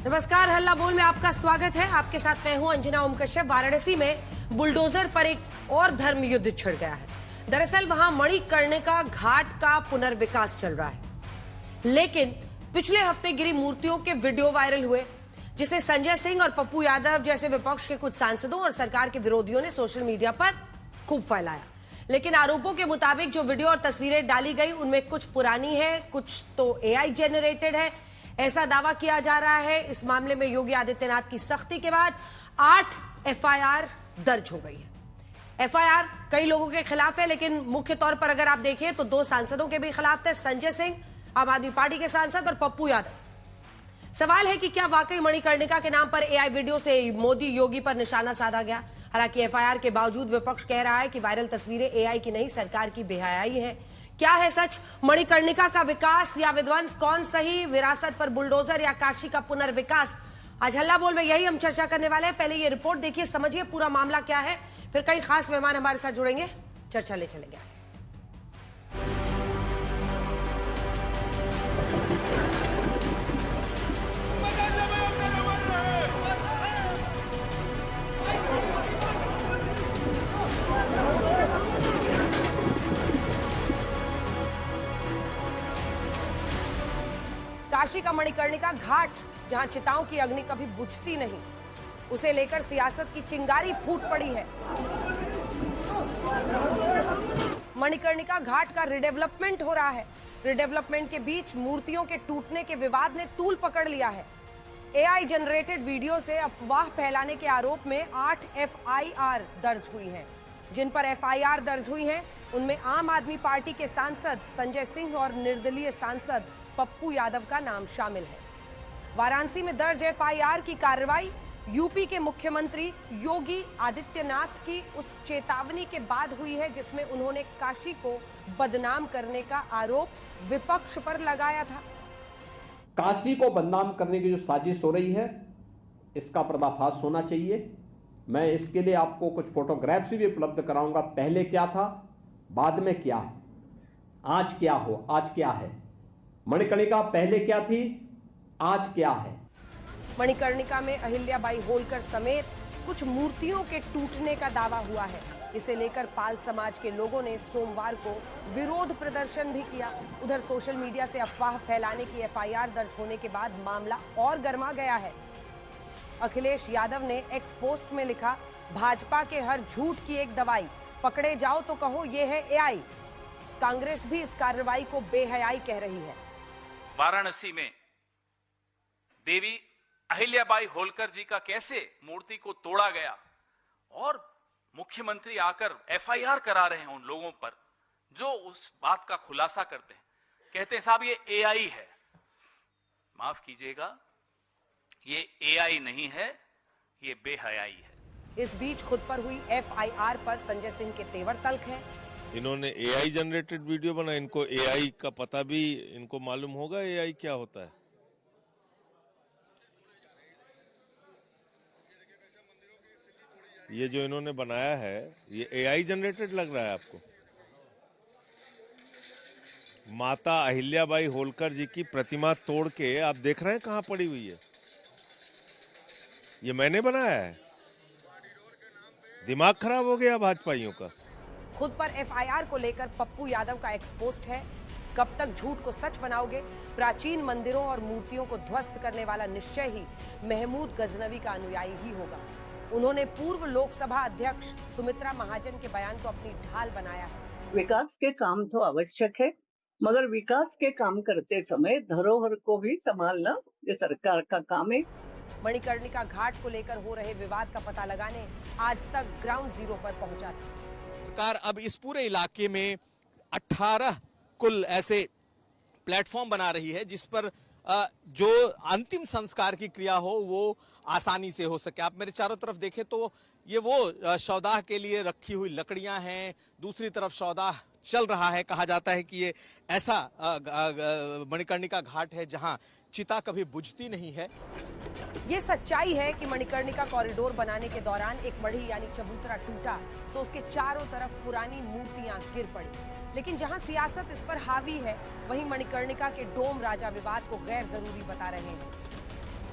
नमस्कार, हल्ला बोल में आपका स्वागत है। आपके साथ मैं हूं अंजना ओम कश्यप। वाराणसी में बुलडोजर पर एक और धर्म युद्ध छिड़ गया है। दरअसल वहां मणिकर्णिका घाट का पुनर्विकास चल रहा है, लेकिन पिछले हफ्ते गिरी मूर्तियों के वीडियो वायरल हुए, जिसे संजय सिंह और पप्पू यादव जैसे विपक्ष के कुछ सांसदों और सरकार के विरोधियों ने सोशल मीडिया पर खूब फैलाया। लेकिन आरोपों के मुताबिक जो वीडियो और तस्वीरें डाली गई उनमें कुछ पुरानी है, कुछ तो एआई जेनरेटेड है, ऐसा दावा किया जा रहा है। इस मामले में योगी आदित्यनाथ की सख्ती के बाद 8 एफआईआर दर्ज हो गई है। एफआईआर कई लोगों के खिलाफ है, लेकिन मुख्य तौर पर अगर आप देखें तो 2 सांसदों के भी खिलाफ थे, संजय सिंह आम आदमी पार्टी के सांसद और पप्पू यादव। सवाल है कि क्या वाकई मणिकर्णिका के नाम पर एआई वीडियो से मोदी योगी पर निशाना साधा गया। हालांकि एफआईआर के बावजूद विपक्ष कह रहा है कि वायरल तस्वीरें एआई की नहीं, सरकार की बेहयाई है। क्या है सच? मणिकर्णिका का विकास या विध्वंस, कौन सही? विरासत पर बुलडोजर या काशी का पुनर्विकास? आज हल्ला बोल में यही हम चर्चा करने वाले हैं। पहले ये रिपोर्ट देखिए, समझिए पूरा मामला क्या है, फिर कई खास मेहमान हमारे साथ जुड़ेंगे, चर्चा ले चलेंगे। काशी का मणिकर्णिका घाट, जहां चिताओं की अग्नि कभी बुझती नहीं, उसे लेकर सियासत की चिंगारी फूट पड़ी है। मणिकर्णिका घाट का रिडेवलपमेंट हो रहा है। रिडेवलपमेंट के बीच मूर्तियों के टूटने के विवाद ने तूल पकड़ लिया है। एआई जनरेटेड वीडियो से अफवाह फैलाने के आरोप में 8 एफआईआर दर्ज हुई हैं। जिन पर एफआईआर दर्ज हुई हैं उनमें आम आदमी पार्टी के सांसद संजय सिंह और निर्दलीय सांसद पप्पू यादव का नाम शामिल है। वाराणसी में दर्ज एफआईआर की कार्रवाई यूपी के मुख्यमंत्री योगी आदित्यनाथ की उस चेतावनी के बाद हुई है, जिसमें उन्होंने काशी को बदनाम करने का आरोप विपक्ष पर लगाया था। काशी को बदनाम करने की जो साजिश हो रही है, इसका पर्दाफाश होना चाहिए। मैं इसके लिए आपको कुछ फोटोग्राफ्स भी उपलब्ध कराऊंगा। पहले क्या था, बाद में क्या है, आज क्या है। मणिकर्णिका पहले क्या थी, आज क्या है। मणिकर्णिका में अहिल्याबाई होलकर समेत कुछ मूर्तियों के टूटने का दावा हुआ है। इसे लेकर पाल समाज के लोगों ने सोमवार को विरोध प्रदर्शन भी किया। उधर सोशल मीडिया से अफवाह फैलाने की एफआईआर दर्ज होने के बाद मामला और गर्मा गया है। अखिलेश यादव ने एक्स पोस्ट में लिखा, भाजपा के हर झूठ की एक दवाई, पकड़े जाओ तो कहो ये है एआई। कांग्रेस भी इस कार्रवाई को बेहयाई कह रही है। वाराणसी में देवी अहिल्याबाई होलकर जी का कैसे मूर्ति को तोड़ा गया और मुख्यमंत्री आकर एफआईआर करा रहे हैं उन लोगों पर जो उस बात का खुलासा करते हैं, कहते हैं साहब ये एआई है। माफ कीजिएगा, ये एआई नहीं है, ये बेहयाई है। इस बीच खुद पर हुई एफआईआर पर संजय सिंह के तेवर तल्ख हैं। इन्होंने एआई जनरेटेड वीडियो बना, इनको एआई का पता भी इनको मालूम होगा एआई क्या होता है। ये जो इन्होंने बनाया है ये एआई जनरेटेड लग रहा है आपको। माता अहिल्याबाई होलकर जी की प्रतिमा तोड़ के आप देख रहे हैं कहां पड़ी हुई है। ये मैंने बनाया है। दिमाग खराब हो गया भाजपाइयों का। खुद पर एफआईआर को लेकर पप्पू यादव का एक्स पोस्ट है, कब तक झूठ को सच बनाओगे? प्राचीन मंदिरों और मूर्तियों को ध्वस्त करने वाला निश्चय ही महमूद गजनवी का अनुयायी ही होगा। उन्होंने पूर्व लोकसभा अध्यक्ष सुमित्रा महाजन के बयान को अपनी ढाल बनाया है। विकास के काम तो आवश्यक है, मगर विकास के काम करते समय धरोहर को भी संभालना ये सरकार का काम है। मणिकर्णिका घाट को लेकर हो रहे विवाद का पता लगाने आज तक ग्राउंड जीरो पर पहुंचा था। सरकार अब इस पूरे इलाके में 18 कुल ऐसे प्लेटफॉर्म बना रही है जिस पर जो अंतिम संस्कार की क्रिया हो वो आसानी से हो सके। आप मेरे चारों तरफ देखें तो ये वो शवदाह के लिए रखी हुई लकड़ियां हैं, दूसरी तरफ शवदाह चल रहा है। कहा जाता है कि ये ऐसा मणिकर्णिका घाट है जहां चिता कभी बुझती नहीं है। ये सच्चाई है कि मणिकर्णिका कॉरिडोर बनाने के दौरान एक मढ़ी यानी चबूतरा टूटा तो उसके चारों तरफ पुरानी मूर्तियां गिर पड़ी। लेकिन जहां सियासत इस पर हावी है, वहीं मणिकर्णिका के डोम राजा विवाद को गैर जरूरी बता रहे हैं।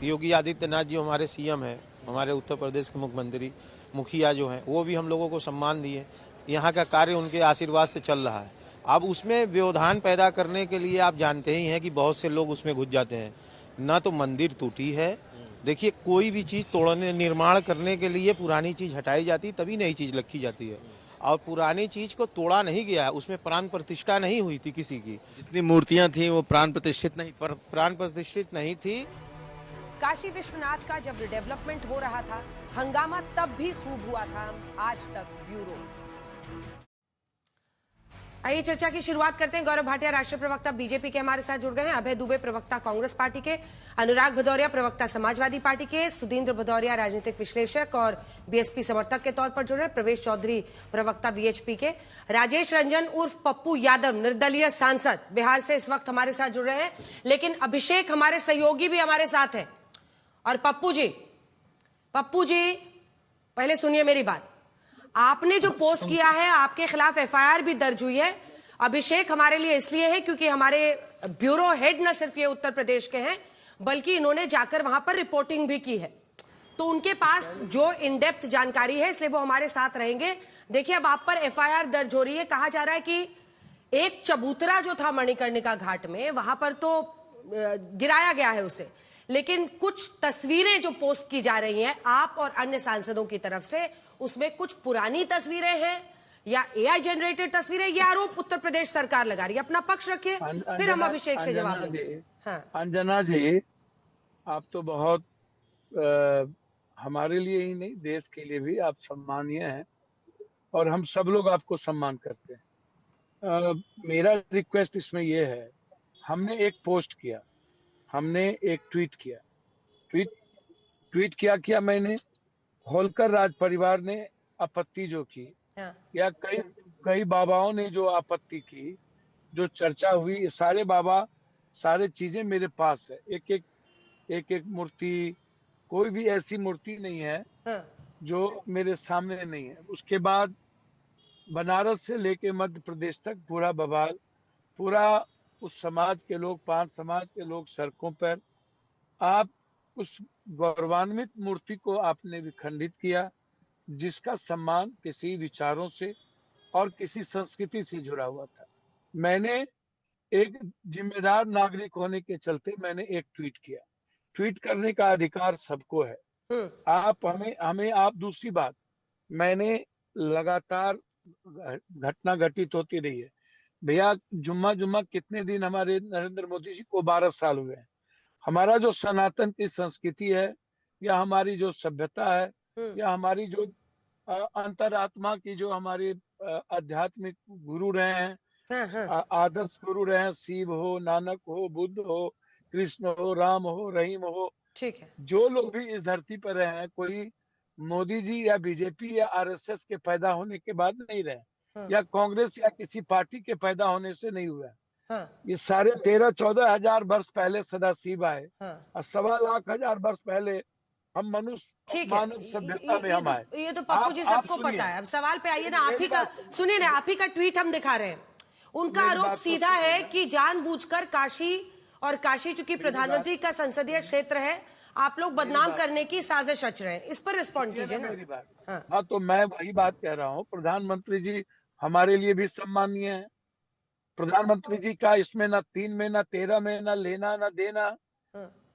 योगी आदित्यनाथ जी हमारे सीएम हैं, हमारे उत्तर प्रदेश के मुख्यमंत्री, मुखिया जो हैं वो भी हम लोगों को सम्मान दिए। यहाँ का कार्य उनके आशीर्वाद से चल रहा है। अब उसमें व्यवधान पैदा करने के लिए आप जानते ही हैं कि बहुत से लोग उसमें घुस जाते हैं। ना तो मंदिर टूटी है, देखिए कोई भी चीज़ तोड़ने निर्माण करने के लिए पुरानी चीज़ हटाई जाती तभी नई चीज़ रखी जाती है, और पुरानी चीज़ को तोड़ा नहीं गया है, उसमें प्राण प्रतिष्ठा नहीं हुई थी किसी की। जितनी मूर्तियां थी वो प्राण प्रतिष्ठित नहीं, प्राण प्रतिष्ठित नहीं थी। काशी विश्वनाथ का जब रिडेवलपमेंट हो रहा था, हंगामा तब भी खूब हुआ था। आज तक ब्यूरो। आइए चर्चा की शुरुआत करते हैं। गौरव भाटिया राष्ट्रीय प्रवक्ता बीजेपी के हमारे साथ जुड़ गए हैं। अभय दुबे प्रवक्ता कांग्रेस पार्टी के, अनुराग भदौरिया प्रवक्ता समाजवादी पार्टी के, सुधींद्र भदौरिया राजनीतिक विश्लेषक और बीएसपी समर्थक के तौर पर जुड़ रहे हैं, प्रवेश चौधरी प्रवक्ता वीएचपी के, राजेश रंजन उर्फ पप्पू यादव निर्दलीय सांसद बिहार से इस वक्त हमारे साथ जुड़ रहे हैं। लेकिन अभिषेक हमारे सहयोगी भी हमारे साथ है। और पप्पू जी पहले सुनिए मेरी बात। आपने जो पोस्ट किया है, आपके खिलाफ एफआईआर भी दर्ज हुई है। अभिषेक हमारे लिए इसलिए है क्योंकि हमारे ब्यूरो हेड न सिर्फ ये उत्तर प्रदेश के हैं, बल्कि इन्होंने जाकर वहां पर रिपोर्टिंग भी की है, तो उनके पास जो इन डेप्थ जानकारी है, इसलिए वो हमारे साथ रहेंगे। देखिए, अब आप पर एफआईआर दर्ज हो रही है। कहा जा रहा है कि एक चबूतरा जो था मणिकर्णिका घाट में, वहां पर तो गिराया गया है उसे, लेकिन कुछ तस्वीरें जो पोस्ट की जा रही हैं आप और अन्य सांसदों की तरफ से, उसमें कुछ पुरानी तस्वीरें हैं या एआई जनरेटेड तस्वीरें। ये आरोप उत्तर प्रदेश सरकार लगा रही है। अपना पक्ष रखिए, फिर हम अभिषेक से जवाब देंगे। हाँ। अंजना जी, आप तो बहुत हमारे लिए ही नहीं, देश के लिए भी आप सम्मानीय हैं और हम सब लोग आपको सम्मान करते हैं। मेरा रिक्वेस्ट इसमें यह है, हमने एक पोस्ट किया, हमने एक ट्वीट किया। ट्वीट किया मैंने, होलकर राज परिवार ने आपत्ति जो की, या कई बाबाओं ने जो आपत्ति की, जो चर्चा हुई, सारे बाबा, सारे चीजें मेरे पास है। एक मूर्ति, कोई भी ऐसी मूर्ति नहीं है जो मेरे सामने नहीं है। उसके बाद बनारस से लेके मध्य प्रदेश तक पूरा बवाल, पूरा उस समाज के लोग, 5 समाज के लोग सड़कों पर। आप उस गौरवान्वित मूर्ति को आपने विखंडित किया, जिसका सम्मान किसी विचारों से और किसी संस्कृति से जुड़ा हुआ था। मैंने एक जिम्मेदार नागरिक होने के चलते मैंने एक ट्वीट किया। ट्वीट करने का अधिकार सबको है। आप हमें आप दूसरी बात, मैंने लगातार घटना घटित होती रही है भैया। जुम्मा कितने दिन हमारे नरेंद्र मोदी जी को 12 साल हुए हैं। हमारा जो सनातन की संस्कृति है, या हमारी जो सभ्यता है, या हमारी जो अंतरात्मा की जो हमारे आध्यात्मिक गुरु रहे हैं, आदर्श गुरु रहे हैं, शिव हो, नानक हो, बुद्ध हो, कृष्ण हो, राम हो, रहीम हो, ठीक है, जो लोग भी इस धरती पर रहे हैं, कोई मोदी जी या बीजेपी या आरएसएस के पैदा होने के बाद नहीं रहे, या कांग्रेस या किसी पार्टी के पैदा होने से नहीं हुआ। ये सारे 13-14 हजार वर्ष पहले सदाशिव आए, और 1.25 लाख वर्ष पहले हम मनुष्य मानव सभ्यता में हम आए। ये तो पप्पू जी सबको पता है। अब सवाल पे आइए ना, आप ही का सुनिए ना, आप ही का ट्वीट हम दिखा रहे हैं। उनका आरोप सीधा है कि जानबूझकर काशी, और काशी चूंकि प्रधानमंत्री का संसदीय क्षेत्र है, आप लोग बदनाम करने की साजिश रच रहे हैं। इस पर रिस्पॉन्ड कीजिए ना। हाँ, तो मैं वही बात कह रहा हूँ, प्रधानमंत्री जी हमारे लिए भी सम्मानीय है। प्रधानमंत्री जी का इसमें ना 3 में, ना 13 में, ना लेना ना देना।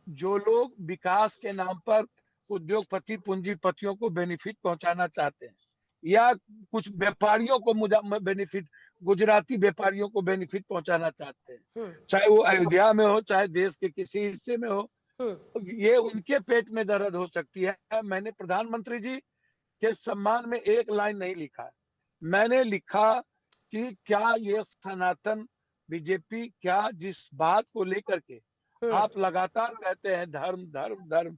जो लोग विकास के नाम पर उद्योगपति, पूंजीपतियों को बेनिफिट पहुंचाना चाहते हैं, या कुछ व्यापारियों को बेनिफिट, गुजराती व्यापारियों को बेनिफिट पहुंचाना चाहते हैं, चाहे वो अयोध्या में हो, चाहे देश के किसी हिस्से में हो, ये उनके पेट में दर्द हो सकती है। मैंने प्रधानमंत्री जी के सम्मान में एक लाइन नहीं लिखा है। मैंने लिखा कि क्या ये सनातन बीजेपी, क्या जिस बात को लेकर के आप लगातार कहते हैं धर्म धर्म धर्म,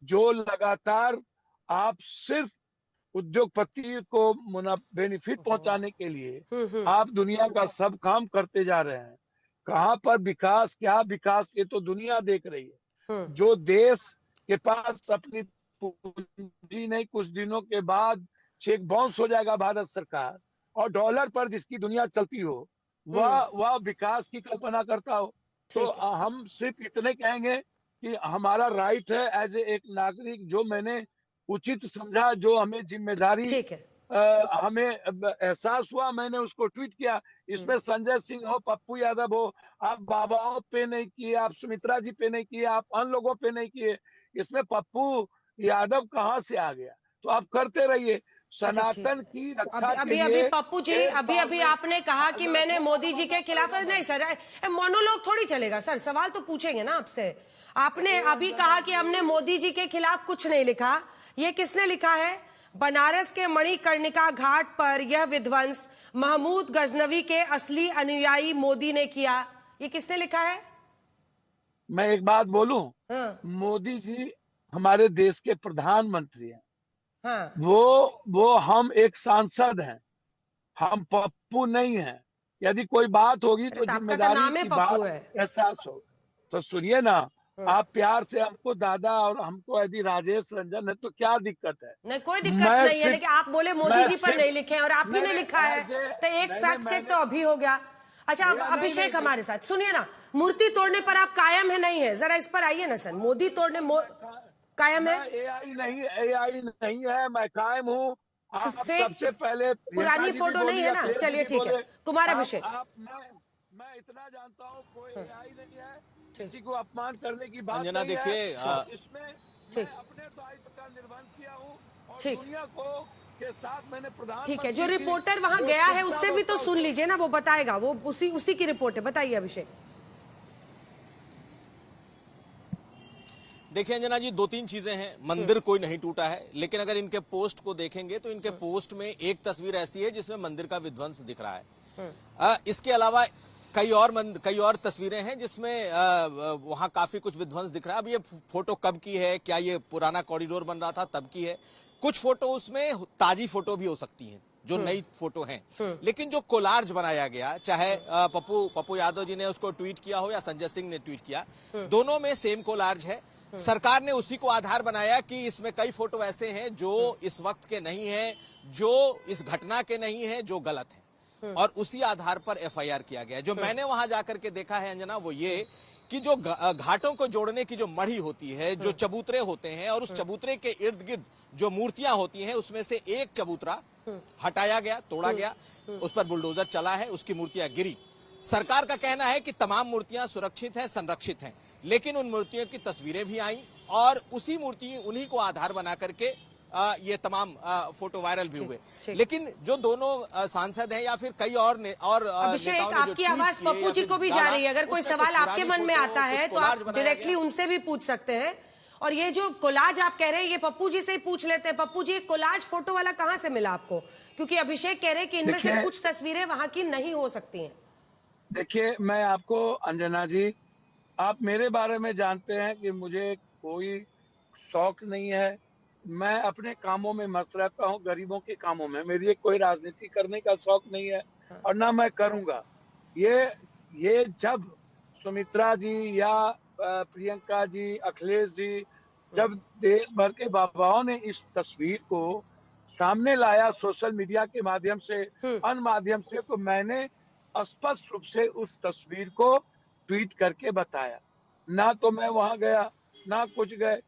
जो लगातार आप सिर्फ उद्योगपति को बेनिफिट पहुंचाने के लिए आप दुनिया का सब काम करते जा रहे हैं। कहां पर विकास, क्या विकास, ये तो दुनिया देख रही है। जो देश के पास अपनी पूंजी नहीं, कुछ दिनों के बाद चेक बाउंस हो जाएगा भारत सरकार, और डॉलर पर जिसकी दुनिया चलती हो, वह विकास की कल्पना करता हो। तो हम सिर्फ इतने कहेंगे कि हमारा राइट है एज एक नागरिक, जो मैंने उचित समझा, जो हमें जिम्मेदारी ठीक है। हमें एहसास हुआ, मैंने उसको ट्वीट किया। इसमें संजय सिंह हो, पप्पू यादव हो, आप बाबाओं पे नहीं किए, आप सुमित्रा जी पे नहीं किए, आप अन्य लोगों पे नहीं किए, इसमें पप्पू यादव कहाँ से आ गया? तो आप करते रहिए अच्छा, ठीक सनातन है। की रक्षा अभी के अभी लिए। पप्पू जी, एक अभी बार अभी में आपने कहा कि मैंने मोदी जी के खिलाफ, नहीं, नहीं सर, मोनोलॉग थोड़ी चलेगा सर, सवाल तो पूछेंगे ना आपसे। आपने अभी कहा कि हमने मोदी जी के खिलाफ कुछ नहीं लिखा, ये किसने लिखा है? बनारस के मणिकर्णिका घाट पर यह विध्वंस महमूद गजनवी के असली अनुयायी मोदी ने किया, ये किसने लिखा है? मैं एक बात बोलूं, हाँ मोदी जी हमारे देश के प्रधानमंत्री हैं। हाँ। वो हम एक सांसद हैं, हम पप्पू नहीं हैं। यदि कोई बात होगी अरे तो तो आपका तो जिम्मेदारी नाम है की पप्पू बात है। एहसास हो तो सुनिए ना। आप प्यार से हमको दादा और हमको यदि राजेश रंजन है तो क्या दिक्कत है? नहीं कोई दिक्कत मैं नहीं है, लेकिन आप बोले मोदी मैं जी पर नहीं लिखे और आप ही ने लिखा है, तो एक फैक्ट चेक तो अभी हो गया। अच्छा, अब अभिषेक हमारे साथ सुनिए ना, मूर्ति तोड़ने पर आप कायम है नहीं है, जरा इस पर आइए ना सर। मोदी तोड़ने कायम है? एआई नहीं है, मैं कायम हूँ। आप सबसे पहले पुरानी फोटो नहीं है ना? चलिए ठीक है, कुमार अभिषेक। मैं इतना जानता हूँ, कोई एआई नहीं है, किसी को अपमान करने की बात अंजना नहीं देखिए, है। इसमें मैं अपने दायित्व का निर्वहन किया हूँ और दुनिया को के साथ मैंने ठीक है, जो रिपोर्टर वहां गया है उससे भी तो सुन लीजिए ना, वो बताएगा, वो उसी की रिपोर्ट है। बताइए अभिषेक। देखिए अंजना जी, दो तीन चीजें हैं। मंदिर कोई नहीं टूटा है, लेकिन अगर इनके पोस्ट को देखेंगे तो इनके पोस्ट में एक तस्वीर ऐसी है जिसमें मंदिर का विध्वंस दिख रहा है। इसके अलावा कई और तस्वीरें हैं जिसमें वहां काफी कुछ विध्वंस दिख रहा है। अब ये फोटो कब की है, क्या ये पुराना कॉरिडोर बन रहा था तब की है? कुछ फोटो उसमें ताजी फोटो भी हो सकती हैं, जो नई फोटो हैं, लेकिन जो कोलार्ज बनाया गया, चाहे पप्पू यादव जी ने उसको ट्वीट किया हो या संजय सिंह ने ट्वीट किया, दोनों में सेम कोलार्ज है। सरकार ने उसी को आधार बनाया कि इसमें कई फोटो ऐसे हैं जो इस वक्त के नहीं हैं, जो इस घटना के नहीं हैं, जो गलत हैं, और उसी आधार पर एफआईआर किया गया। जो मैंने वहां जाकर के देखा है अंजना, वो ये कि जो घाटों को जोड़ने की जो मढ़ी होती है, जो चबूतरे होते हैं, और उस चबूतरे के इर्द गिर्द जो मूर्तियां होती हैं, उसमें से एक चबूतरा हटाया गया, तोड़ा गया, उस पर बुलडोजर चला है, उसकी मूर्तियां गिरी। सरकार का कहना है कि तमाम मूर्तियां सुरक्षित हैं, संरक्षित हैं, लेकिन उन मूर्तियों की तस्वीरें भी आई और उसी मूर्ति उन्हीं को आधार बना करके ये तमाम फोटो वायरल भी हुए। लेकिन जो दोनों सांसद हैं या फिर कई और अभिषेक, आपकी आवाज पप्पू जी को भी जा रही है। अगर कोई सवाल आपके मन में आता है तो आप डायरेक्टली उनसे भी पूछ सकते हैं। और ये जो कोलाज आप कह रहे हैं, ये पप्पू जी से ही पूछ लेते हैं। पप्पू जी, कोलाज फोटो वाला कहाँ से मिला आपको? क्योंकि अभिषेक कह रहे हैं कि इनमें से कुछ तस्वीरें वहां की नहीं हो सकती हैं। देखिए, मैं आपको, अंजना जी, आप मेरे बारे में जानते हैं कि मुझे कोई शौक नहीं है। मैं अपने कामों में मस्त रहता हूँ, गरीबों के कामों में। मेरी कोई राजनीति करने का शौक नहीं है और ना मैं करूंगा। ये जब सुमित्रा जी या प्रियंका जी, अखिलेश जी, जब देश भर के बाबाओं ने इस तस्वीर को सामने लाया सोशल मीडिया के माध्यम से, अन्य माध्यम से, तो मैंने स्पष्ट रूप से उस तस्वीर को ट्वीट करके बताया। ना तो मैं वहां गया, ना कुछ गए।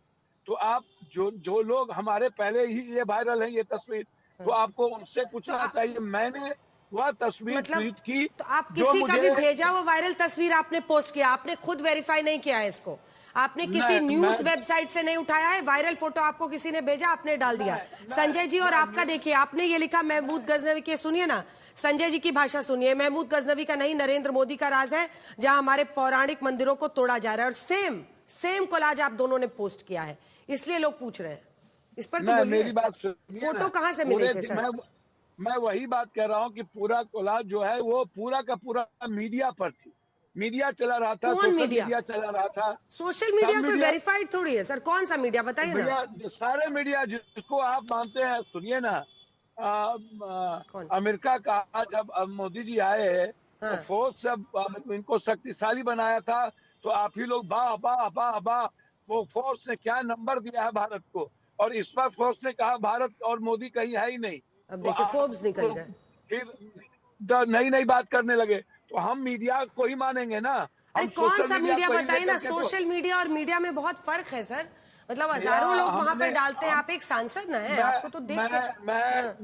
तो आप जो लोग हमारे पहले ही ये वायरल है ये तस्वीर, तो आपको उनसे पूछना चाहिए। मैंने वह तस्वीर ट्वीट की। तो आप किसी का भी भेजा वो वायरल तस्वीर आपने पोस्ट किया, आपने खुद वेरीफाई नहीं किया है इसको? आपने किसी न्यूज वेबसाइट से नहीं उठाया है? वायरल फोटो आपको किसी ने भेजा, आपने डाल दिया। संजय जी, और आपका देखिए, आपने ये लिखा महमूद गजनवी के, सुनिए ना संजय जी की भाषा सुनिए। महमूद गजनवी का नहीं, नरेंद्र मोदी का राज है जहां हमारे पौराणिक मंदिरों को तोड़ा जा रहा है। और सेम कोलाज आप दोनों ने पोस्ट किया है, इसलिए लोग पूछ रहे हैं। इस पर तो बोलिए, मेरी बात सुनिए, फोटो कहां से मिले थे सर? मैं वही बात कह रहा हूँ कि पूरा कोलाज जो है वो पूरा का पूरा मीडिया पर थी। मीडिया चला रहा था, सोशल मीडिया चला रहा था। सोशल मीडिया कोई वेरीफाइड थोड़ी है सर, कौन सा मीडिया बताइए ना। सारे मीडिया जिसको आप मानते हैं। सुनिए ना, अमेरिका का जब मोदी जी आए तो फोर्स जब इनको शक्तिशाली बनाया था, तो आप ही लोग वाह वाह वाह वाह, वो फोर्स ने क्या नंबर दिया है भारत को। और इस बार फोर्स ने कहा भारत और मोदी कहीं है ही नहीं। अब देखिए फोर्ब्स निकल गए, फिर नई बात करने लगे। तो हम मीडिया को ही मानेंगे ना। अरे कौन सा मीडिया बताइए ना, सोशल मीडिया और मीडिया में बहुत फर्क है सर। मतलब हजारों लोग वहां पर डालते हैं, आप एक सांसद ना है, आपको तो देख के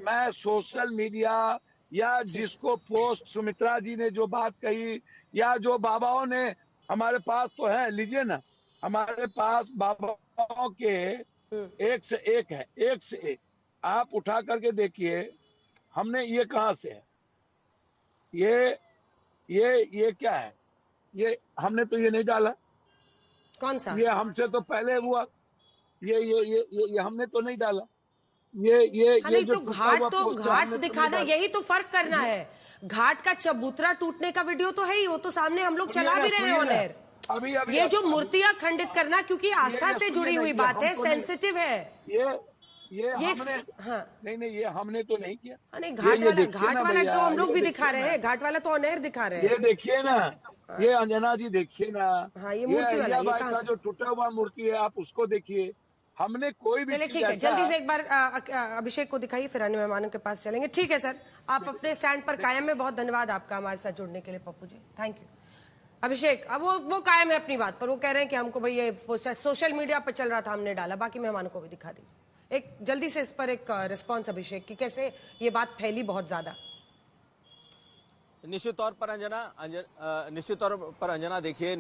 मैं सोशल मीडिया या जिसको पोस्ट सुमित्रा जी ने जो बात कही या जो बाबाओं ने, हमारे पास तो है, लीजिए ना, हमारे पास बाबाओं के एक से एक है, एक से एक, आप उठा करके देखिए। हमने ये कहां से है, ये क्या है, ये हमने तो ये नहीं डाला। कौन सा? ये हमसे तो पहले हुआ, ये हमने तो नहीं डाला। ये जो घाट दिखाना, यही तो फर्क करना है। घाट का चबूतरा टूटने का वीडियो तो है ही, वो तो सामने हम लोग चला भी रहे हैं ऑन एयर। ये जो मूर्तियां खंडित करना, क्योंकि आस्था से जुड़ी हुई बात है, सेंसिटिव है। ये हमने, हाँ नहीं ये हमने तो नहीं किया। नहीं, घाट वाला तो हम लोग भी दिखा रहे हैं, घाट वाला तो ऑन एयर दिखा रहे हैं। ये देखिए ना, ये अंजना जी देखिए ना, हाँ, ये मूर्ति वाला, ये का जो टूटा हुआ मूर्ति है, आप उसको देखिए। हमने कोई भी, चलिए ठीक है, जल्दी से एक बार अभिषेक को दिखाइए, फिर अन्य मेहमानों के पास चलेंगे। ठीक है सर, आप अपने स्टैंड पर कायम है। बहुत धन्यवाद आपका हमारे साथ जुड़ने के लिए पप्पू जी, थैंक यू। अभिषेक, अब वो कायम है अपनी बात पर, वो कह रहे हैं कि हमको भाई ये सोशल मीडिया पर चल रहा था, हमने डाला। बाकी मेहमानों को भी दिखा दीजिए एक जल्दी से इस पर एक रिस्पॉन्स अभिषेक की, कैसे ये बात फैली बहुत ज्यादा। निश्चित तौर पर अंजना देखिए,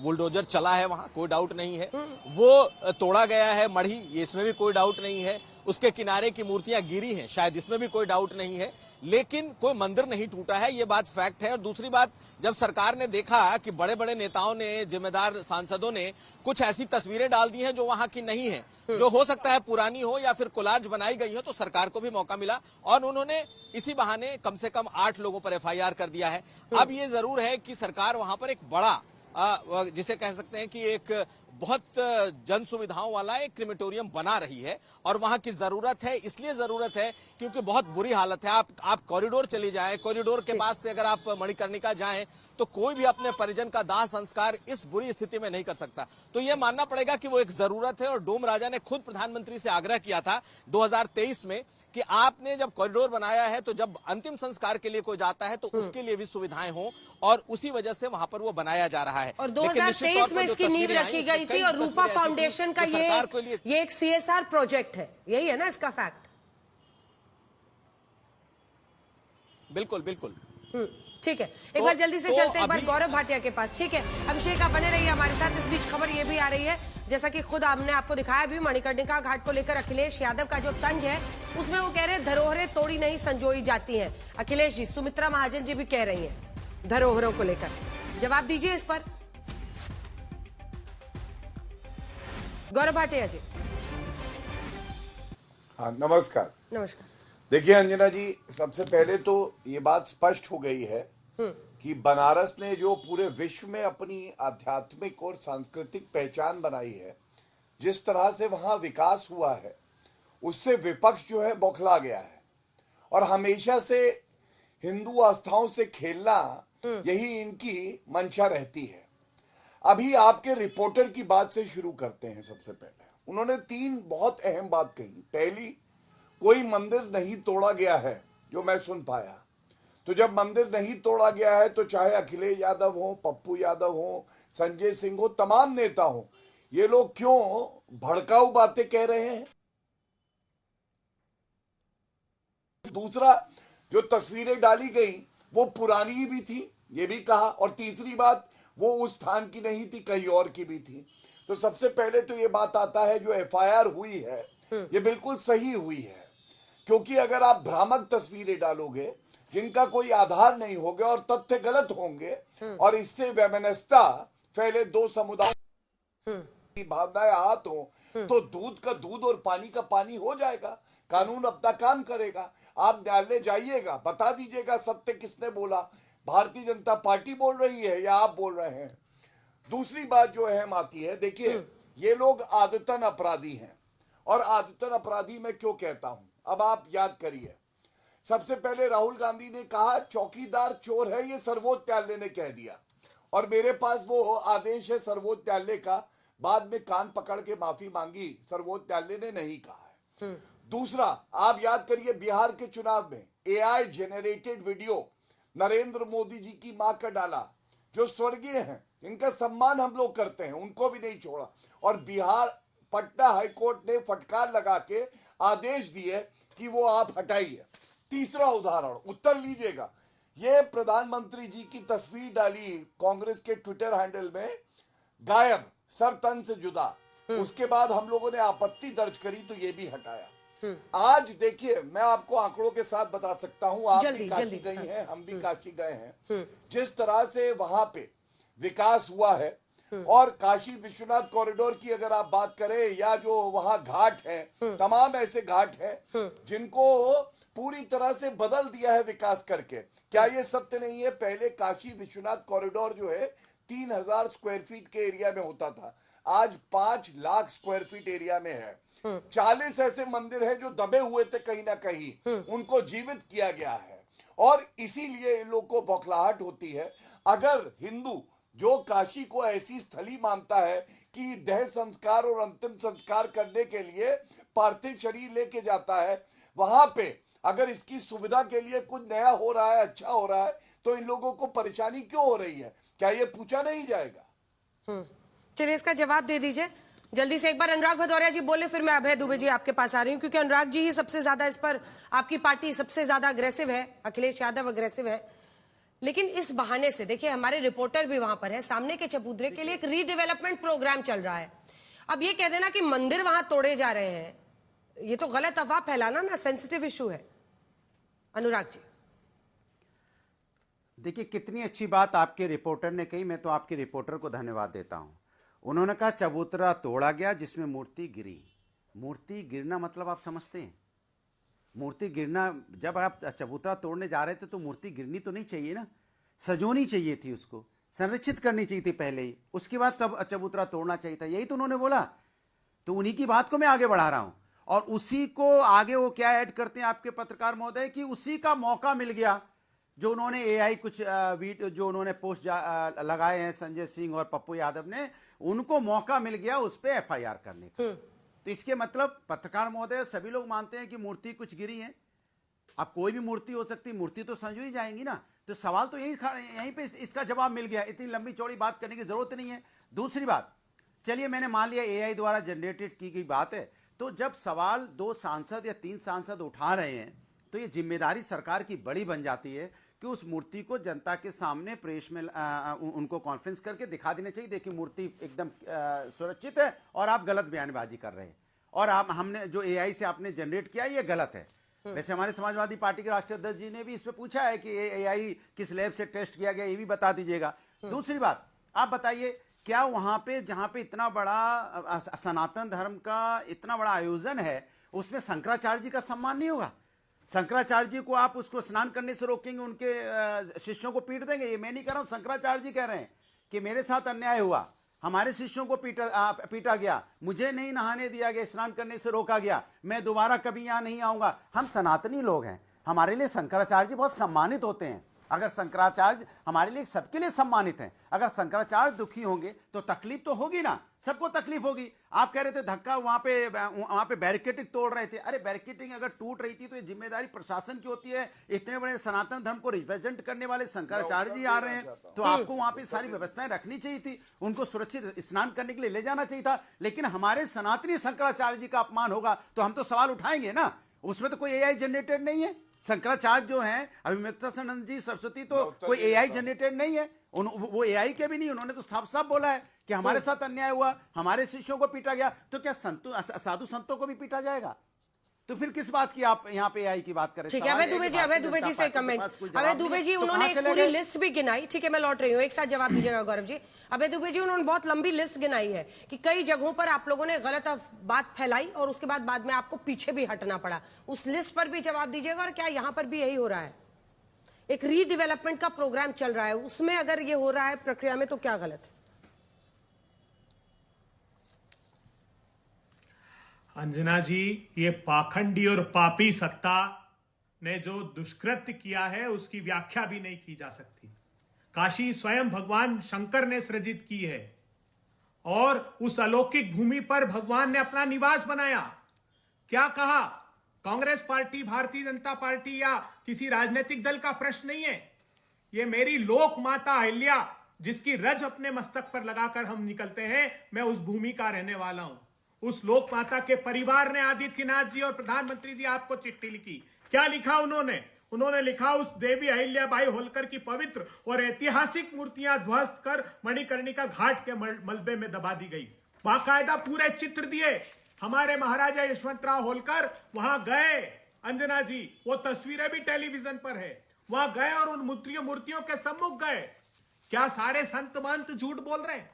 बुलडोजर चला है वहां, कोई डाउट नहीं है। वो तोड़ा गया है मढ़ी, इसमें भी कोई डाउट नहीं है। उसके किनारे की मूर्तियां गिरी हैं, शायद इसमें भी कोई डाउट नहीं है। लेकिन कोई मंदिर नहीं टूटा है, ये बात फैक्ट है। और दूसरी बात, जब सरकार ने देखा कि बड़े बड़े नेताओं ने, जिम्मेदार सांसदों ने कुछ ऐसी तस्वीरें डाल दी हैं जो वहां की नहीं है, जो हो सकता है पुरानी हो या फिर कोलाज बनाई गई हो, तो सरकार को भी मौका मिला और उन्होंने इसी बहाने कम से कम 8 लोगों पर एफआईआर कर दिया है। अब ये जरूर है कि सरकार वहां पर एक बड़ा, जिसे कह सकते हैं कि एक बहुत जन सुविधाओं वाला एक क्रिमेटोरियम बना रही है। और वहां की जरूरत है, इसलिए जरूरत है क्योंकि बहुत बुरी हालत है। आप कॉरिडोर चली जाएं, कॉरिडोर के पास से अगर आप मणिकर्णिका जाएं तो कोई भी अपने परिजन का दाह संस्कार इस बुरी स्थिति में नहीं कर सकता। तो यह मानना पड़ेगा कि वो एक जरूरत है। और डोम राजा ने खुद प्रधानमंत्री से आग्रह किया था 2023 में कि आपने जब कॉरिडोर बनाया है तो जब अंतिम संस्कार के लिए कोई जाता है तो उसके लिए भी सुविधाएं हों, और उसी वजह से वहां पर वो बनाया जा रहा है। और 2023 में इसकी नींव रखी गई थी, और रूपा फाउंडेशन का ये एक CSR प्रोजेक्ट है, यही है ना इसका फैक्ट? बिल्कुल बिल्कुल। ठीक है, एक बार जल्दी से चलते हैं एक बार गौरव भाटिया के पास। ठीक है अभिषेक, आप बने रहिए हमारे साथ। इस बीच खबर ये भी आ रही है, जैसा कि खुद हमने आपको दिखाया भी, मणिकर्णिका घाट को लेकर अखिलेश यादव का जो तंज है उसमें वो कह रहे हैं धरोहरें तोड़ी नहीं संजोई जाती हैं। अखिलेश जी, सुमित्रा महाजन जी भी कह रही हैं धरोहरों को लेकर, जवाब दीजिए इस पर गौरव भाटिया जी। हाँ नमस्कार। नमस्कार। देखिए अंजना जी, सबसे पहले तो ये बात स्पष्ट हो गई है कि बनारस ने जो पूरे विश्व में अपनी आध्यात्मिक और सांस्कृतिक पहचान बनाई है, जिस तरह से वहां विकास हुआ है, उससे विपक्ष जो है बौखला गया है। और हमेशा से हिंदू आस्थाओं से खेलना यही इनकी मंशा रहती है। अभी आपके रिपोर्टर की बात से शुरू करते हैं। सबसे पहले उन्होंने 3 बहुत अहम बात कही। पहली, कोई मंदिर नहीं तोड़ा गया है, जो मैं सुन पाया। तो जब मंदिर नहीं तोड़ा गया है तो चाहे अखिलेश यादव हो, पप्पू यादव हो, संजय सिंह हो, तमाम नेता हो, ये लोग क्यों भड़काऊ बातें कह रहे हैं? दूसरा, जो तस्वीरें डाली गई वो पुरानी भी थी, ये भी कहा। और तीसरी बात, वो उस स्थान की नहीं थी, कहीं और की भी थी। तो सबसे पहले तो ये बात आता है, जो एफआईआर हुई है ये बिल्कुल सही हुई है। क्योंकि अगर आप भ्रामक तस्वीरें डालोगे जिनका कोई आधार नहीं होगा और तथ्य गलत होंगे और इससे वैमनस्यता फैले, 2 समुदायों की भावनाएं हाथ हो, तो दूध का दूध और पानी का पानी हो जाएगा। कानून अपना काम करेगा। आप न्यायालय जाइएगा, बता दीजिएगा सत्य किसने बोला, भारतीय जनता पार्टी बोल रही है या आप बोल रहे हैं। दूसरी बात जो अहम आती है, देखिए ये लोग आदतन अपराधी हैं। और आदतन अपराधी मैं क्यों कहता हूं, अब आप याद करिए। सबसे पहले राहुल गांधी ने कहा चौकीदार चोर है, ये सर्वोच्च न्यायालय ने कह दिया, और मेरे पास वो आदेश है सर्वोच्च न्यायालय का। बाद में कान पकड़ के माफी मांगी, सर्वोच्च न्यायालय ने नहीं कहा है। दूसरा, आप याद करिए बिहार के चुनाव में AI generated video Narendra Modi ji की मां का डाला, जो स्वर्गीय हैं, इनका सम्मान हम लोग करते हैं, उनको भी नहीं छोड़ा। और बिहार पटना हाईकोर्ट ने फटकार लगा के आदेश दिए कि वो आप हटाइए। तीसरा उदाहरण, उत्तर लीजिएगा, ये प्रधानमंत्री जी की तस्वीर डाली कांग्रेस के ट्विटर हैंडल में, गायब, सर तन से जुदा। उसके बाद हम लोगों ने आपत्ति दर्ज करी तो ये भी हटाया। आज देखिए, मैं आपको आंकड़ों के साथ बता सकता हूं, आप भी काशी गई हैं, हम भी काशी गए हैं, जिस तरह से वहां पे विकास हुआ है। और काशी विश्वनाथ कॉरिडोर की अगर आप बात करें, या जो वहां घाट है, तमाम ऐसे घाट हैं जिनको पूरी तरह से बदल दिया है विकास करके। क्या ये सत्य नहीं है? पहले काशी विश्वनाथ कॉरिडोर जो है 3000 स्क्वायर फीट के एरिया में होता था, आज 5 लाख स्क्वायर फीट एरिया में है। 40 ऐसे मंदिर हैं जो दबे हुए थे कहीं ना कहीं, उनको जीवित किया गया है। और इसीलिए इन लोगों को बौखलाहट होती है। अगर हिंदू जो काशी को ऐसी स्थली मानता है कि देह संस्कार और अंतिम संस्कार करने के लिए पार्थिव शरीर लेके जाता है, वहां पे अगर इसकी सुविधा के लिए कुछ नया हो रहा है, अच्छा हो रहा है, तो इन लोगों को परेशानी क्यों हो रही है? क्या ये पूछा नहीं जाएगा? चलिए इसका जवाब दे दीजिए जल्दी से। एक बार अनुराग भदौरिया जी बोले, फिर मैं अभय दुबे जी आपके पास आ रही हूँ, क्योंकि अनुराग जी ही सबसे ज्यादा इस पर, आपकी पार्टी सबसे ज्यादा अग्रेसिव है, अखिलेश यादव अग्रेसिव है। लेकिन इस बहाने से देखिए, हमारे रिपोर्टर भी वहां पर है, सामने के चबूतरे के लिए एक रीडेवलपमेंट प्रोग्राम चल रहा है। अब ये कह देना कि मंदिर वहां तोड़े जा रहे हैं, ये तो गलत अफवाह फैलाना ना, सेंसिटिव इशू है। अनुराग जी देखिए, कितनी अच्छी बात आपके रिपोर्टर ने कही, मैं तो आपके रिपोर्टर को धन्यवाद देता हूं। उन्होंने कहा चबूतरा तोड़ा गया जिसमें मूर्ति गिरी। मूर्ति गिरना मतलब आप समझते हैं? मूर्ति गिरना, जब आप चबूतरा तोड़ने जा रहे थे तो मूर्ति गिरनी तो नहीं चाहिए ना, सजोनी चाहिए थी, उसको संरक्षित करनी चाहिए थी पहले ही, उसके बाद तब चबूतरा तोड़ना चाहिए था। यही तो उन्होंने बोला, तो उन्हीं की बात को मैं आगे बढ़ा रहा हूं। और उसी को आगे वो क्या ऐड करते हैं आपके पत्रकार महोदय, कि उसी का मौका मिल गया, जो उन्होंने एआई कुछ वीडियो जो उन्होंने पोस्ट लगाए हैं संजय सिंह और पप्पू यादव ने, उनको मौका मिल गया उस पर एफआईआर करने का। तो इसके मतलब पत्रकार महोदय, सभी लोग मानते हैं कि मूर्ति कुछ गिरी है। अब कोई भी मूर्ति हो सकती, मूर्ति तो संजो ही जाएंगी ना। तो सवाल तो यहीं पे इसका जवाब मिल गया, इतनी लंबी चौड़ी बात करने की जरूरत नहीं है। दूसरी बात, चलिए मैंने मान लिया एआई द्वारा जनरेटेड की गई बात है, तो जब सवाल 2 सांसद या 3 सांसद उठा रहे हैं, तो ये जिम्मेदारी सरकार की बड़ी बन जाती है कि उस मूर्ति को जनता के सामने प्रेस में उनको कॉन्फ्रेंस करके दिखा देना चाहिए, देखिए मूर्ति एकदम सुरक्षित है और आप गलत बयानबाजी कर रहे हैं, और आप हमने जो एआई से आपने जनरेट किया ये गलत है। वैसे हमारे समाजवादी पार्टी के राष्ट्रीय अध्यक्ष जी ने भी इस पे पूछा है कि एआई किस लैब से टेस्ट किया गया, ये भी बता दीजिएगा। दूसरी बात, आप बताइए, क्या वहां पे जहां पे इतना बड़ा सनातन धर्म का इतना बड़ा आयोजन है, उसमें शंकराचार्य जी का सम्मान नहीं होगा? शंकराचार्य जी को आप उसको स्नान करने से रोकेंगे, उनके शिष्यों को पीट देंगे? ये मैं नहीं कह रहा हूं, शंकराचार्य जी कह रहे हैं कि मेरे साथ अन्याय हुआ, हमारे शिष्यों को पीटा गया, मुझे नहीं नहाने दिया गया, स्नान करने से रोका गया, मैं दोबारा कभी यहां नहीं आऊंगा। हम सनातनी लोग हैं, हमारे लिए शंकराचार्य जी बहुत सम्मानित होते हैं। अगर शंकराचार्य हमारे लिए सबके लिए सम्मानित हैं, अगर शंकराचार्य दुखी होंगे तो तकलीफ तो होगी ना, सबको तकलीफ होगी। आप कह रहे थे धक्का वहां पे बैरिकेडिंग तोड़ रहे थे, अरे बैरिकेडिंग अगर टूट रही थी तो ये जिम्मेदारी प्रशासन की होती है। इतने बड़े सनातन धर्म को रिप्रेजेंट करने वाले शंकराचार्य जी आ रहे हैं, तो आपको वहां पे सारी व्यवस्थाएं रखनी चाहिए थी, उनको सुरक्षित स्नान करने के लिए ले जाना चाहिए था। लेकिन हमारे सनातनी शंकराचार्य जी का अपमान होगा तो हम तो सवाल उठाएंगे ना, उसमें तो कोई एआई जनरेटेड नहीं है। शंकराचार्य जो हैं, अभिमित्रानंद जी सरस्वती, तो कोई एआई जनरेटेड नहीं है, वो एआई के भी नहीं। उन्होंने तो साफ बोला है कि हमारे साथ अन्याय हुआ, हमारे शिष्यों को पीटा गया, तो क्या साधु संतों को भी पीटा जाएगा? तो फिर किस बात की आप यहाँ पे एआई की बात करें? ठीक है, अभय दुबे जी से कमेंट। अभय दुबे जी, उन्होंने एक पूरी लिस्ट भी गिनाई। ठीक है, मैं लौट रही हूँ, एक साथ जवाब दीजिएगा गौरव जी। अभय दुबे जी, उन्होंने बहुत लंबी लिस्ट गिनाई है कि कई जगहों पर आप लोगों ने गलत बात फैलाई और उसके बाद में आपको पीछे भी हटना पड़ा। उस लिस्ट पर भी जवाब दीजिएगा, और क्या यहाँ पर भी यही हो रहा है? एक रीडेवलपमेंट का प्रोग्राम चल रहा है, उसमें अगर ये हो रहा है प्रक्रिया में, तो क्या गलत है? अंजना जी, ये पाखंडी और पापी सत्ता ने जो दुष्कृत्य किया है उसकी व्याख्या भी नहीं की जा सकती। काशी स्वयं भगवान शंकर ने सृजित की है, और उस अलौकिक भूमि पर भगवान ने अपना निवास बनाया। क्या कहा? कांग्रेस पार्टी, भारतीय जनता पार्टी या किसी राजनीतिक दल का प्रश्न नहीं है। ये मेरी लोक माता अहिल्या जिसकी रज अपने मस्तक पर लगाकर हम निकलते हैं, मैं उस भूमि का रहने वाला हूं। उस लोक माता के परिवार ने आदित्यनाथ जी और प्रधानमंत्री जी आपको चिट्ठी लिखी। क्या लिखा उन्होंने लिखा, उस देवी अहिल्याबाई होलकर की पवित्र और ऐतिहासिक मूर्तियां ध्वस्त कर मणिकर्णिका घाट के मलबे में दबा दी गई। बाकायदा पूरे चित्र दिए। हमारे महाराजा यशवंतराव होलकर वहां गए, अंजना जी, वो तस्वीरें भी टेलीविजन पर है, वहां गए और उन मूर्तियों के सम्मुख गए। क्या सारे संत महंत झूठ बोल रहे हैं?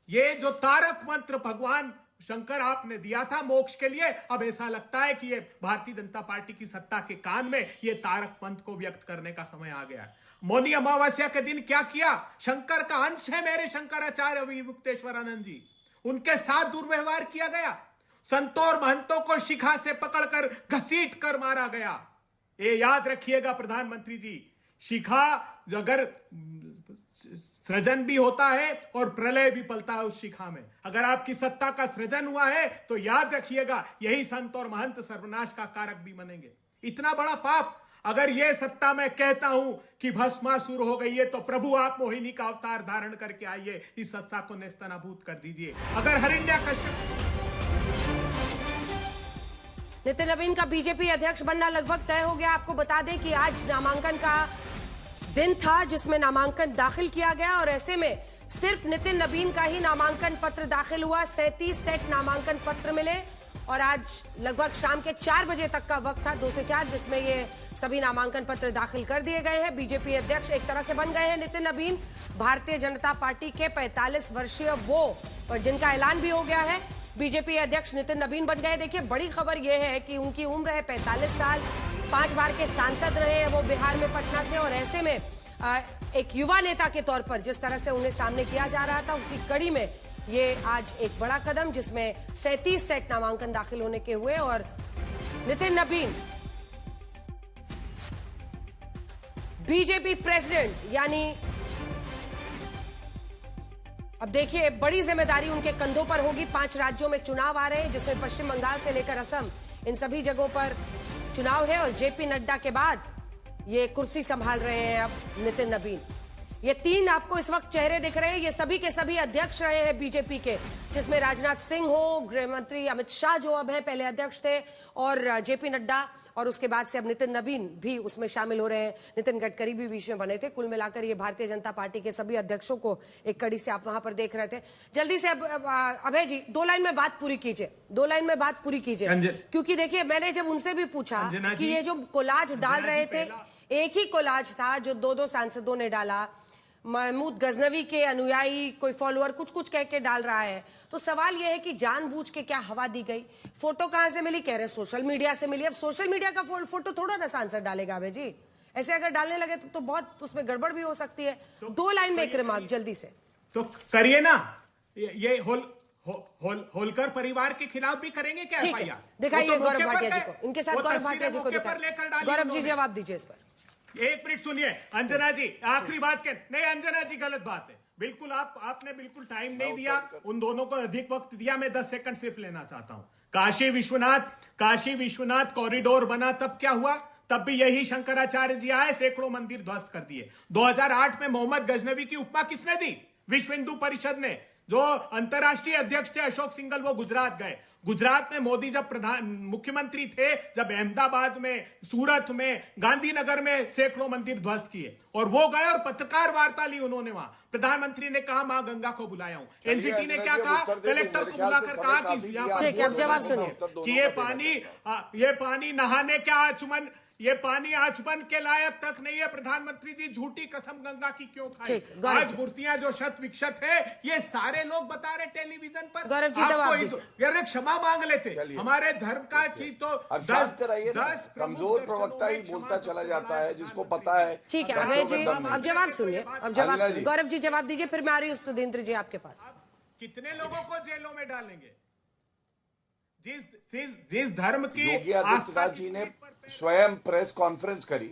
ये जो तारक मंत्र भगवान शंकर आपने दिया था मोक्ष के लिए, अब ऐसा लगता है कि ये भारतीय जनता पार्टी की सत्ता के कान में ये तारक मंत्र को व्यक्त करने का समय आ गया है। मौनी अमावस्या के दिन क्या किया? शंकर का अंश है मेरे शंकराचार्य विमुक्तेश्वरानंद जी, उनके साथ दुर्व्यवहार किया गया। संतों और महंतों को शिखा से पकड़कर घसीट कर मारा गया। ये याद रखिएगा प्रधानमंत्री जी, शिखा अगर सृजन भी होता है और प्रलय भी पलता है उस शिखा में। अगर आपकी सत्ता का सृजन हुआ है तो याद रखिएगा यही संत और महंत सर्वनाश का कारक भी बनेंगे। इतना बड़ा पाप अगर ये सत्ता मैं कहता हूं कि भस्मासुर हो गई है, तो प्रभु आप मोहिनी का अवतार धारण करके आइए, इस सत्ता को नेस्तनाबूद कर दीजिए। अगर हिरण्यकश्यप नितिन नवीन का बीजेपी अध्यक्ष बनना लगभग तय हो गया। आपको बता दें कि आज नामांकन का दिन था जिसमें नामांकन दाखिल किया गया और ऐसे में सिर्फ नितिन नवीन का ही नामांकन पत्र दाखिल हुआ। 37 सेट नामांकन पत्र मिले और आज लगभग शाम के 4 बजे तक का वक्त था, 2 से 4, जिसमें ये सभी नामांकन पत्र दाखिल कर दिए गए हैं। बीजेपी अध्यक्ष एक तरह से बन गए हैं नितिन नवीन, भारतीय जनता पार्टी के 45 वर्षीय वो जिनका ऐलान भी हो गया है। बीजेपी अध्यक्ष नितिन नवीन बन गए। देखिए, बड़ी खबर यह है कि उनकी उम्र है 45 साल, 5 बार के सांसद रहे हैं वो बिहार में पटना से, और ऐसे में एक युवा नेता के तौर पर जिस तरह से उन्हें सामने किया जा रहा था, उसी कड़ी में ये आज एक बड़ा कदम, जिसमें 37 सेट नामांकन दाखिल होने के हुए और नितिन नवीन बीजेपी प्रेसिडेंट, यानी अब देखिए बड़ी जिम्मेदारी उनके कंधों पर होगी। 5 राज्यों में चुनाव आ रहे हैं, जिसमें पश्चिम बंगाल से लेकर असम, इन सभी जगहों पर चुनाव है और जेपी नड्डा के बाद ये कुर्सी संभाल रहे हैं अब नितिन नवीन। ये 3 आपको इस वक्त चेहरे दिख रहे हैं, ये सभी के सभी अध्यक्ष रहे हैं बीजेपी के, जिसमें राजनाथ सिंह हो, गृह मंत्री अमित शाह जो अब है, पहले अध्यक्ष थे, और जेपी नड्डा, और उसके बाद से अब नितिन नवीन भी उसमें शामिल हो रहे हैं। नितिन गडकरी भी बीच में बने थे। कुल मिलाकर ये भारतीय जनता पार्टी के सभी अध्यक्षों को एक कड़ी से आप वहां पर देख रहे थे। जल्दी से अब अभय जी 2 लाइन में बात पूरी कीजिए, 2 लाइन में बात पूरी कीजिए, क्योंकि देखिए मैंने जब उनसे भी पूछा कि ये जो कोलाज डाल रहे थे, एक ही कोलाज था जो 2-2 सांसदों ने डाला, महमूद गजनवी के अनुयायी कोई फॉलोअर कुछ कह के डाल रहा है, तो सवाल यह है कि जानबूझ के क्या हवा दी गई? फोटो कहां से मिली? कह रहे सोशल मीडिया से मिली। अब सोशल मीडिया का फोटो थोड़ा ना सांसद डालेगा अभय जी, ऐसे अगर डालने लगे तो बहुत उसमें गड़बड़ भी हो सकती है। 2 लाइन में एक रिमार्क जल्दी से तो करिए ना। ये होलकर परिवार के खिलाफ भी करेंगे क्या? ठीक है, दिखाइए गौरव भाटिया जी को, इनके साथ गौरव भाटिया जी को दिखाइए। गौरव जी जवाब दीजिए इस पर। 1 मिनट सुनिए अंजना जी, आखिरी बात नहीं अंजना जी, गलत बात है बिल्कुल। आपने बिल्कुल टाइम नहीं दिया, उन दोनों को अधिक वक्त दिया। मैं 10 सेकंड सिर्फ लेना चाहता हूं। काशी विश्वनाथ कॉरिडोर बना तब क्या हुआ? तब भी यही शंकराचार्य जी आए, सैकड़ों मंदिर ध्वस्त कर दिए। 2008 में मोहम्मद गजनवी की उपमा किसने दी? विश्व हिंदू परिषद ने। जो अंतर्राष्ट्रीय अध्यक्ष थे अशोक सिंघल, वो गुजरात गए। गुजरात में मोदी जब मुख्यमंत्री थे, जब अहमदाबाद में, सूरत में, गांधीनगर में सैकड़ों मंदिर ध्वस्त किए, और वो गए और पत्रकार वार्ता ली उन्होंने वहां। प्रधानमंत्री ने कहा मां गंगा को बुलाया हूं। एनजीटी ने क्या कहा? कलेक्टर को बुलाकर कहा कि अब जवाब सुनिए कि ये पानी नहाने क्या आचमन, ये पानी आचमन के लायक तक नहीं है। प्रधानमंत्री जी झूठी कसम गंगा की क्यों खाई? आज मूर्तियां जो शत विक्षत है, ये सारे लोग बता रहे टेलीविजन पर। गौरव जी आपको क्षमा मांग लेते हमारे धर्म का की तो 10 कमजोर प्रवक्ता ही बोलता चला जाता है, जिसको पता है। ठीक है अभय जी, अब जवाब सुनिए, अब जवाब सुनिए। गौरव जी जवाब दीजिए, फिर मैं आ रही हूँ सुधींद्र जी आपके पास। कितने लोगों को जेलों में डालेंगे? जिस धर्म की योगी आदित्यनाथ जी ने स्वयं प्रेस कॉन्फ्रेंस करी,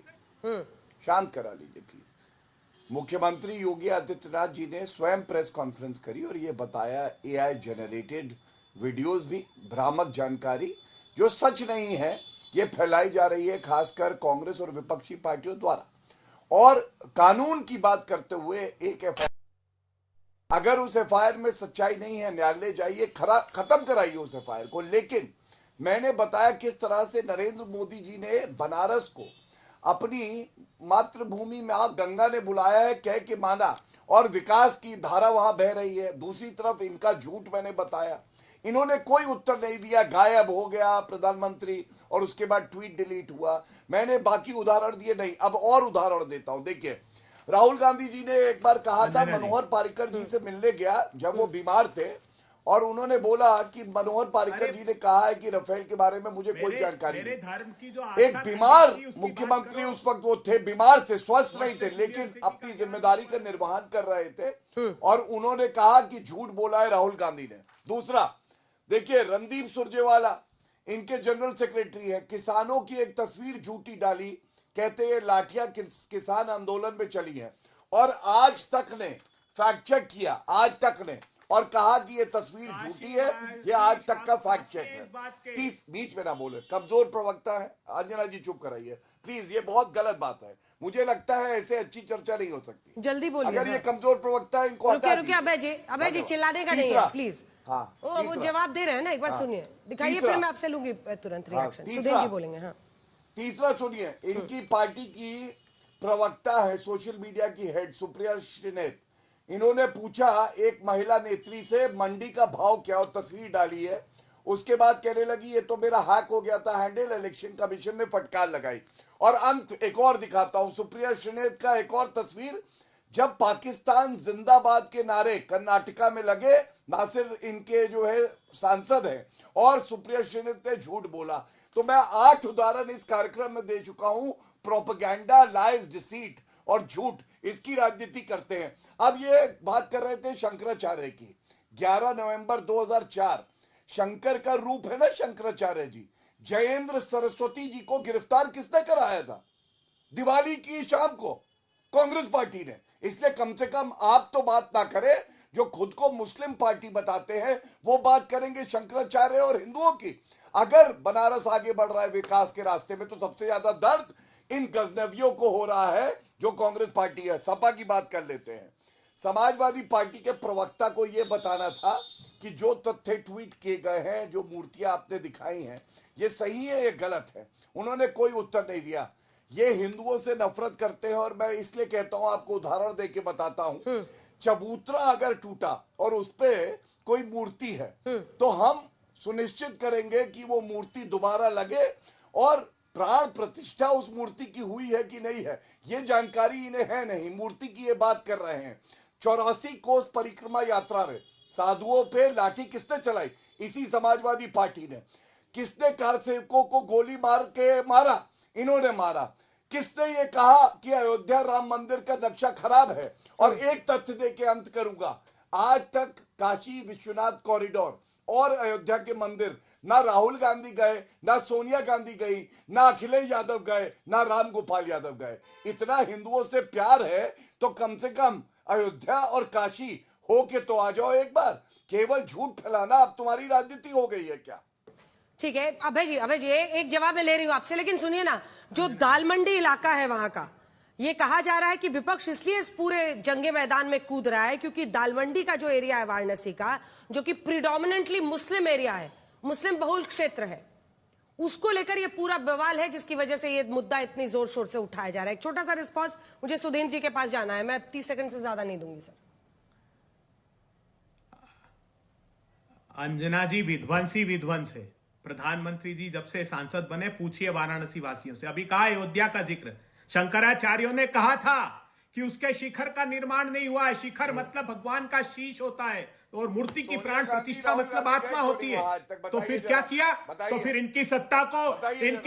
शांत करा लीजिए प्लीज। मुख्यमंत्री योगी आदित्यनाथ जी ने स्वयं प्रेस कॉन्फ्रेंस करी और ये बताया एआई जनरेटेड वीडियोस भी, भ्रामक जानकारी जो सच नहीं है, ये फैलाई जा रही है खासकर कांग्रेस और विपक्षी पार्टियों द्वारा। और कानून की बात करते हुए एक अगर उस एफआईआर में सच्चाई नहीं है, न्यायालय जाइए, खत्म कराइए उस एफआईआर को। लेकिन मैंने बताया किस तरह से नरेंद्र मोदी जी ने बनारस को अपनी मातृभूमि में गंगा ने बुलाया है कह के माना, और विकास की धारा वहां बह रही है। दूसरी तरफ इनका झूठ मैंने बताया, इन्होंने कोई उत्तर नहीं दिया, गायब हो गया प्रधानमंत्री, और उसके बाद ट्वीट डिलीट हुआ। मैंने बाकी उदाहरण दिए नहीं, अब और उदाहरण देता हूं। देखिए, राहुल गांधी जी ने एक बार कहा था, मनोहर पारिकर जी से मिलने गया जब वो बीमार थे, और उन्होंने बोला कि मनोहर पारिकर जी ने कहा है कि राफेल के बारे में मुझे कोई जानकारी नहीं। एक बीमार मुख्यमंत्री उस वक्त वो थे, बीमार थे, स्वस्थ नहीं थे, लेकिन अपनी जिम्मेदारी का निर्वहन कर रहे थे, और उन्होंने कहा कि झूठ बोला है राहुल गांधी ने। दूसरा, देखिए, रणदीप सुरजेवाला इनके जनरल सेक्रेटरी है, किसानों की एक तस्वीर झूठी डाली, कहते हैं लाठियां किसान आंदोलन में चली हैं, और आज तक ने फैक्ट चेक किया, आज तक ने, और कहा कि ये तस्वीर झूठी है, ये आज तक का फैक्ट चेक है। बीच में ना बोले, कमजोर प्रवक्ता है। अंजना जी चुप कराइए प्लीज, ये बहुत गलत बात है। मुझे लगता है ऐसे अच्छी चर्चा नहीं हो सकती। जल्दी बोलिए। अगर ये कमजोर प्रवक्ता है, इनको हटा दीजिए। अभय जी चिल्लाने का नहीं है प्लीज। हाँ, वो जवाब दे रहे हैं ना, एक बार सुनिए, दिखाइए, फिर मैं आपसे लूंगी तुरंत रिएक्शन। सुधीर जी बोलेंगे। हाँ, तीसरा सुनिए, इनकी पार्टी की प्रवक्ता है, सोशल मीडिया की हेड सुप्रिया श्रीनेत, इन्होंने पूछा एक महिला नेत्री से मंडी का भाव क्या, और तस्वीर डाली है। उसके बाद कहने लगी ये तो मेरा हैक हो गया था हैंडल, इलेक्शन कमीशन ने फटकार लगाई। और अंत एक और दिखाता हूं, सुप्रिया श्रीनेत का एक और तस्वीर, जब पाकिस्तान जिंदाबाद के नारे कर्नाटका में लगे, नासिर इनके जो है सांसद हैं, और सुप्रिया श्रीनेत ने झूठ बोला। तो मैं 8 उदाहरण इस कार्यक्रम में दे चुका हूं। प्रोपेगेंडा, लाइज, डिसीट और झूठ, इसकी राजनीति करते हैं। अब ये बात कर रहे थे शंकराचार्य की। 11 नवंबर 2004 शंकर का रूप है ना शंकराचार्य जी, जयेंद्र सरस्वती जी को गिरफ्तार किसने कराया था? दिवाली की शाम को कांग्रेस पार्टी ने। इसलिए कम से कम आप तो बात ना करें, जो खुद को मुस्लिम पार्टी बताते हैं वो बात करेंगे शंकराचार्य और हिंदुओं की। अगर बनारस आगे बढ़ रहा है विकास के रास्ते में, तो सबसे ज्यादा दर्द इन गजनवियों को हो रहा है जो कांग्रेस पार्टी है। सपा की बात कर लेते हैं। समाजवादी पार्टी के प्रवक्ता को यह बताना था कि जो तथ्य ट्वीट किए गए हैं, जो मूर्तियां आपने दिखाई हैं, ये सही है, ये गलत है। उन्होंने कोई उत्तर नहीं दिया। ये हिंदुओं से नफरत करते हैं, और मैं इसलिए कहता हूं, आपको उदाहरण देके बताता हूं। चबूतरा अगर टूटा और उस पर कोई मूर्ति है, तो हम सुनिश्चित करेंगे कि वो मूर्ति दोबारा लगे, और प्राण प्रतिष्ठा उस मूर्ति की हुई है कि नहीं है, ये जानकारी इन्हें है नहीं। मूर्ति की ये बात कर रहे हैं। 84 कोस परिक्रमा यात्रा में साधुओं पे लाठी किसने चलाई? इसी समाजवादी पार्टी ने। किसने कार सेवकों को गोली मार के मारा? इन्होंने मारा। किसने ये कहा कि अयोध्या राम मंदिर का नक्शा खराब है? और एक तथ्य दे के अंत करूंगा, आज तक काशी विश्वनाथ कॉरिडोर और अयोध्या के मंदिर ना राहुल गांधी गए, ना सोनिया गांधी गई, ना अखिलेश यादव गए, ना राम गोपाल यादव गए। इतना हिंदुओं से प्यार है तो कम से कम अयोध्या और काशी हो के तो आ जाओ एक बार। केवल झूठ फैलाना अब तुम्हारी राजनीति हो गई है क्या? ठीक है अभय जी एक जवाब मैं ले रही हूं आपसे, लेकिन सुनिए ना, जो दालमंडी इलाका है वहां का, ये कहा जा रहा है कि विपक्ष इसलिए इस पूरे जंगे मैदान में कूद रहा है क्योंकि दालमंडी का जो एरिया है वाराणसी का, जो कि प्रिडोमिनेंटली मुस्लिम एरिया है, मुस्लिम बहुल क्षेत्र है, उसको लेकर ये पूरा बवाल है, जिसकी वजह से ये मुद्दा इतनी जोर शोर से उठाया जा रहा है। एक छोटा सा रिस्पॉन्स, मुझे सुधीर जी के पास जाना है, मैं 30 सेकंड से ज्यादा नहीं दूंगी सर। अंजना जी विध्वंस है। प्रधानमंत्री जी जब से सांसद बने, पूछिए वाराणसी वासियों से। अभी कहा अयोध्या का जिक्र, शंकराचार्यों ने कहा था कि उसके शिखर का निर्माण नहीं हुआ है। शिखर मतलब भगवान का शीश होता है, और मूर्ति की प्राण प्रतिष्ठा मतलब आत्मा होती है। तो फिर क्या किया? तो फिर इनकी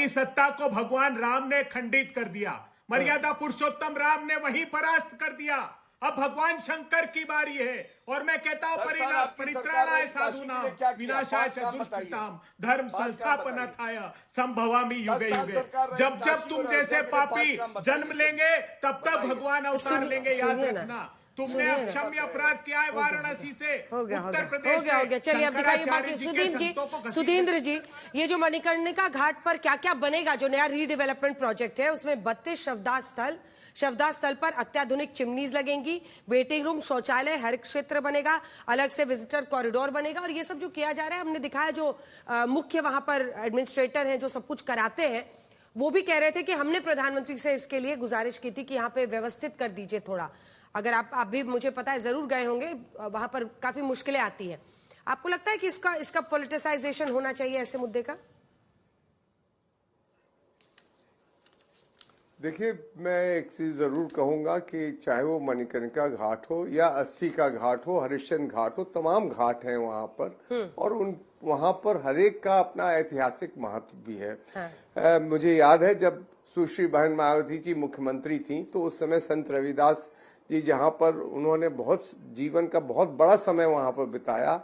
सत्ता को भगवान राम ने खंडित कर दिया, मर्यादा पुरुषोत्तम राम ने वहीं परास्त कर दिया। अब भगवान शंकर की बारी है, और मैं कहता हूं परित्राणाय साधूनां विनाशाय च दुष्कृताम् धर्म संस्थापनार्थाय संभवामि युगे युगे। जब जब तुम जैसे पापी जन्म लेंगे, तब तक भगवान अवतार लेंगे, याद रखना। तुमने अक्षम्य अपराध किया है वाराणसी से, उत्तर प्रदेश से। हो गया। चलिए अब दिखाइए बाकी। सुधींद्र जी, ये जो मणिकर्णिका घाट पर क्या क्या बनेगा, जो नया रीडेवलपमेंट प्रोजेक्ट है, उसमें 32 शवदाह स्थल, शवदाह स्थल पर अत्याधुनिक चिमनीज लगेंगी, वेटिंग रूम, शौचालय, हरित क्षेत्र बनेगा, अलग से विजिटर कॉरिडोर बनेगा। और ये सब जो किया जा रहा है, हमने दिखाया जो मुख्य वहां पर एडमिनिस्ट्रेटर हैं जो सब कुछ कराते हैं, वो भी कह रहे थे कि हमने प्रधानमंत्री से इसके लिए गुजारिश की थी कि यहाँ पे व्यवस्थित कर दीजिए थोड़ा। अगर आप भी, मुझे पता है, जरूर गए होंगे, वहां पर काफी मुश्किलें आती हैं। आपको लगता है कि इसका पॉलिटिसाइजेशन होना चाहिए ऐसे मुद्दे का? देखिए, मैं एक चीज जरूर कहूंगा कि चाहे वो मणिकर्णिका घाट हो या अस्सी का घाट हो, हरिश्चंद्र घाट हो, तमाम घाट हैं वहां पर और वहां पर हरेक का अपना ऐतिहासिक महत्व भी है। हाँ। मुझे याद है जब सुश्री बहन मायावती जी मुख्यमंत्री थी तो उस समय संत रविदास जी जहां पर उन्होंने बहुत जीवन का बहुत बड़ा समय वहां पर बिताया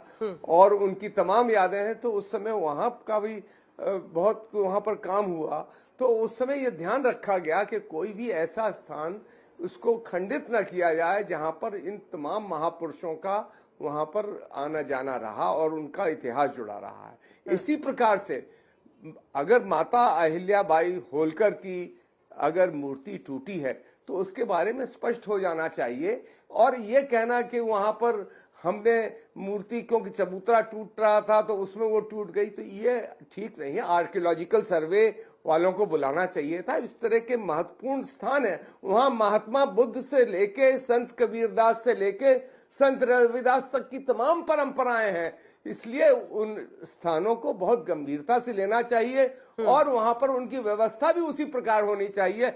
और उनकी तमाम यादें हैं, तो उस समय वहां का भी बहुत वहां पर काम हुआ। तो उस समय ये ध्यान रखा गया कि कोई भी ऐसा स्थान उसको खंडित न किया जाए जहां पर इन तमाम महापुरुषों का वहां पर आना जाना रहा और उनका इतिहास जुड़ा रहा है। इसी प्रकार से अगर माता अहिल्याबाई होलकर की अगर मूर्ति टूटी है तो उसके बारे में स्पष्ट हो जाना चाहिए। और ये कहना कि वहां पर हमने मूर्ति क्योंकि चबूतरा टूट रहा था तो उसमें वो टूट गई, तो ये ठीक नहीं है। आर्कियोलॉजिकल सर्वे वालों को बुलाना चाहिए था। इस तरह के महत्वपूर्ण स्थान है, वहां महात्मा बुद्ध से लेके संत कबीरदास से लेके संत रविदास तक की तमाम परंपराएं हैं। इसलिए उन स्थानों को बहुत गंभीरता से लेना चाहिए और वहां पर उनकी व्यवस्था भी उसी प्रकार होनी चाहिए।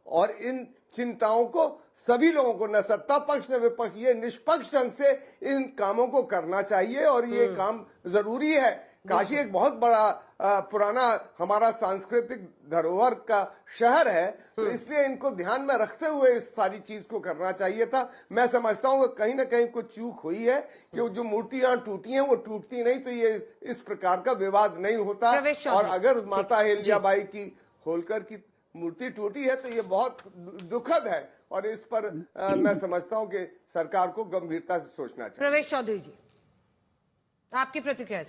और इन चिंताओं को सभी लोगों को, न सत्ता पक्ष न विपक्ष, ये निष्पक्ष ढंग से इन कामों को करना चाहिए और ये काम जरूरी है। काशी एक बहुत बड़ा पुराना हमारा सांस्कृतिक धरोहर का शहर है, तो इसलिए इनको ध्यान में रखते हुए इस सारी चीज को करना चाहिए था। मैं समझता हूँ कि कहीं ना कहीं कुछ चूक हुई है कि जो मूर्तियां टूटी हैं वो टूटती नहीं तो ये इस प्रकार का विवाद नहीं होता। और अगर माता अहिल्याबाई की होलकर की मूर्ति टूटी है तो ये बहुत दुखद है और इस पर मैं समझता हूं कि सरकार को गंभीरता से सोचना चाहिए। प्रवेश चौधरी जी, आपकी प्रतिक्रिया?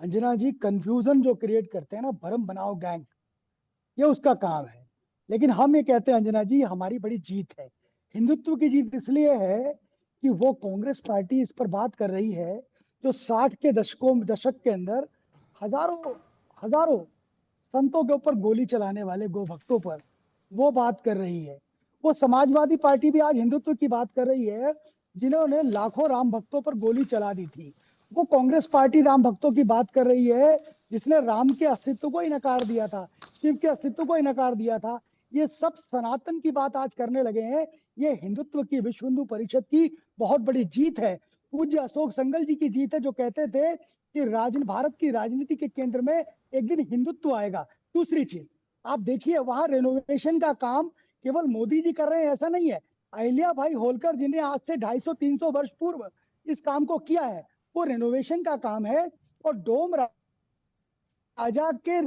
अंजना जी कंफ्यूजन जो क्रिएट करते हैं ना, भरम बनाओ गैंग, ये उसका काम है। लेकिन हम ये कहते हैं अंजना जी, हमारी बड़ी जीत है। हिंदुत्व की जीत इसलिए है कि वो कांग्रेस पार्टी इस पर बात कर रही है जो 60 के दशक के अंदर हजारों संतों के ऊपर गोली चलाने वाले गो भक्तों पर वो बात कर रही है। वो समाजवादी पार्टी भी आज हिंदुत्व की बात कर रही है जिन्होंने लाखों राम भक्तों पर गोली चला दी थी। वो कांग्रेस पार्टी राम भक्तों की बात कर रही है जिसने राम के अस्तित्व को ही नकार दिया था, शिव के अस्तित्व को ही नकार दिया था। ये सब सनातन की बात आज करने लगे हैं। ये हिंदुत्व की, विश्व हिंदू परिषद की बहुत बड़ी जीत है। पूज्य अशोक संगल जी की जीत है जो कहते थे कि भारत की राजनीति के केंद्र में एक दिन हिंदुत्व आएगा। दूसरी चीज आप देखिए, वहां रेनोवेशन का काम केवल मोदी जी कर रहे हैं ऐसा नहीं है। अहिल्याबाई होलकर जी ने आज से 250-300 वर्ष पूर्व इस काम को किया है। वो रेनोवेशन का काम है और डोम राजा के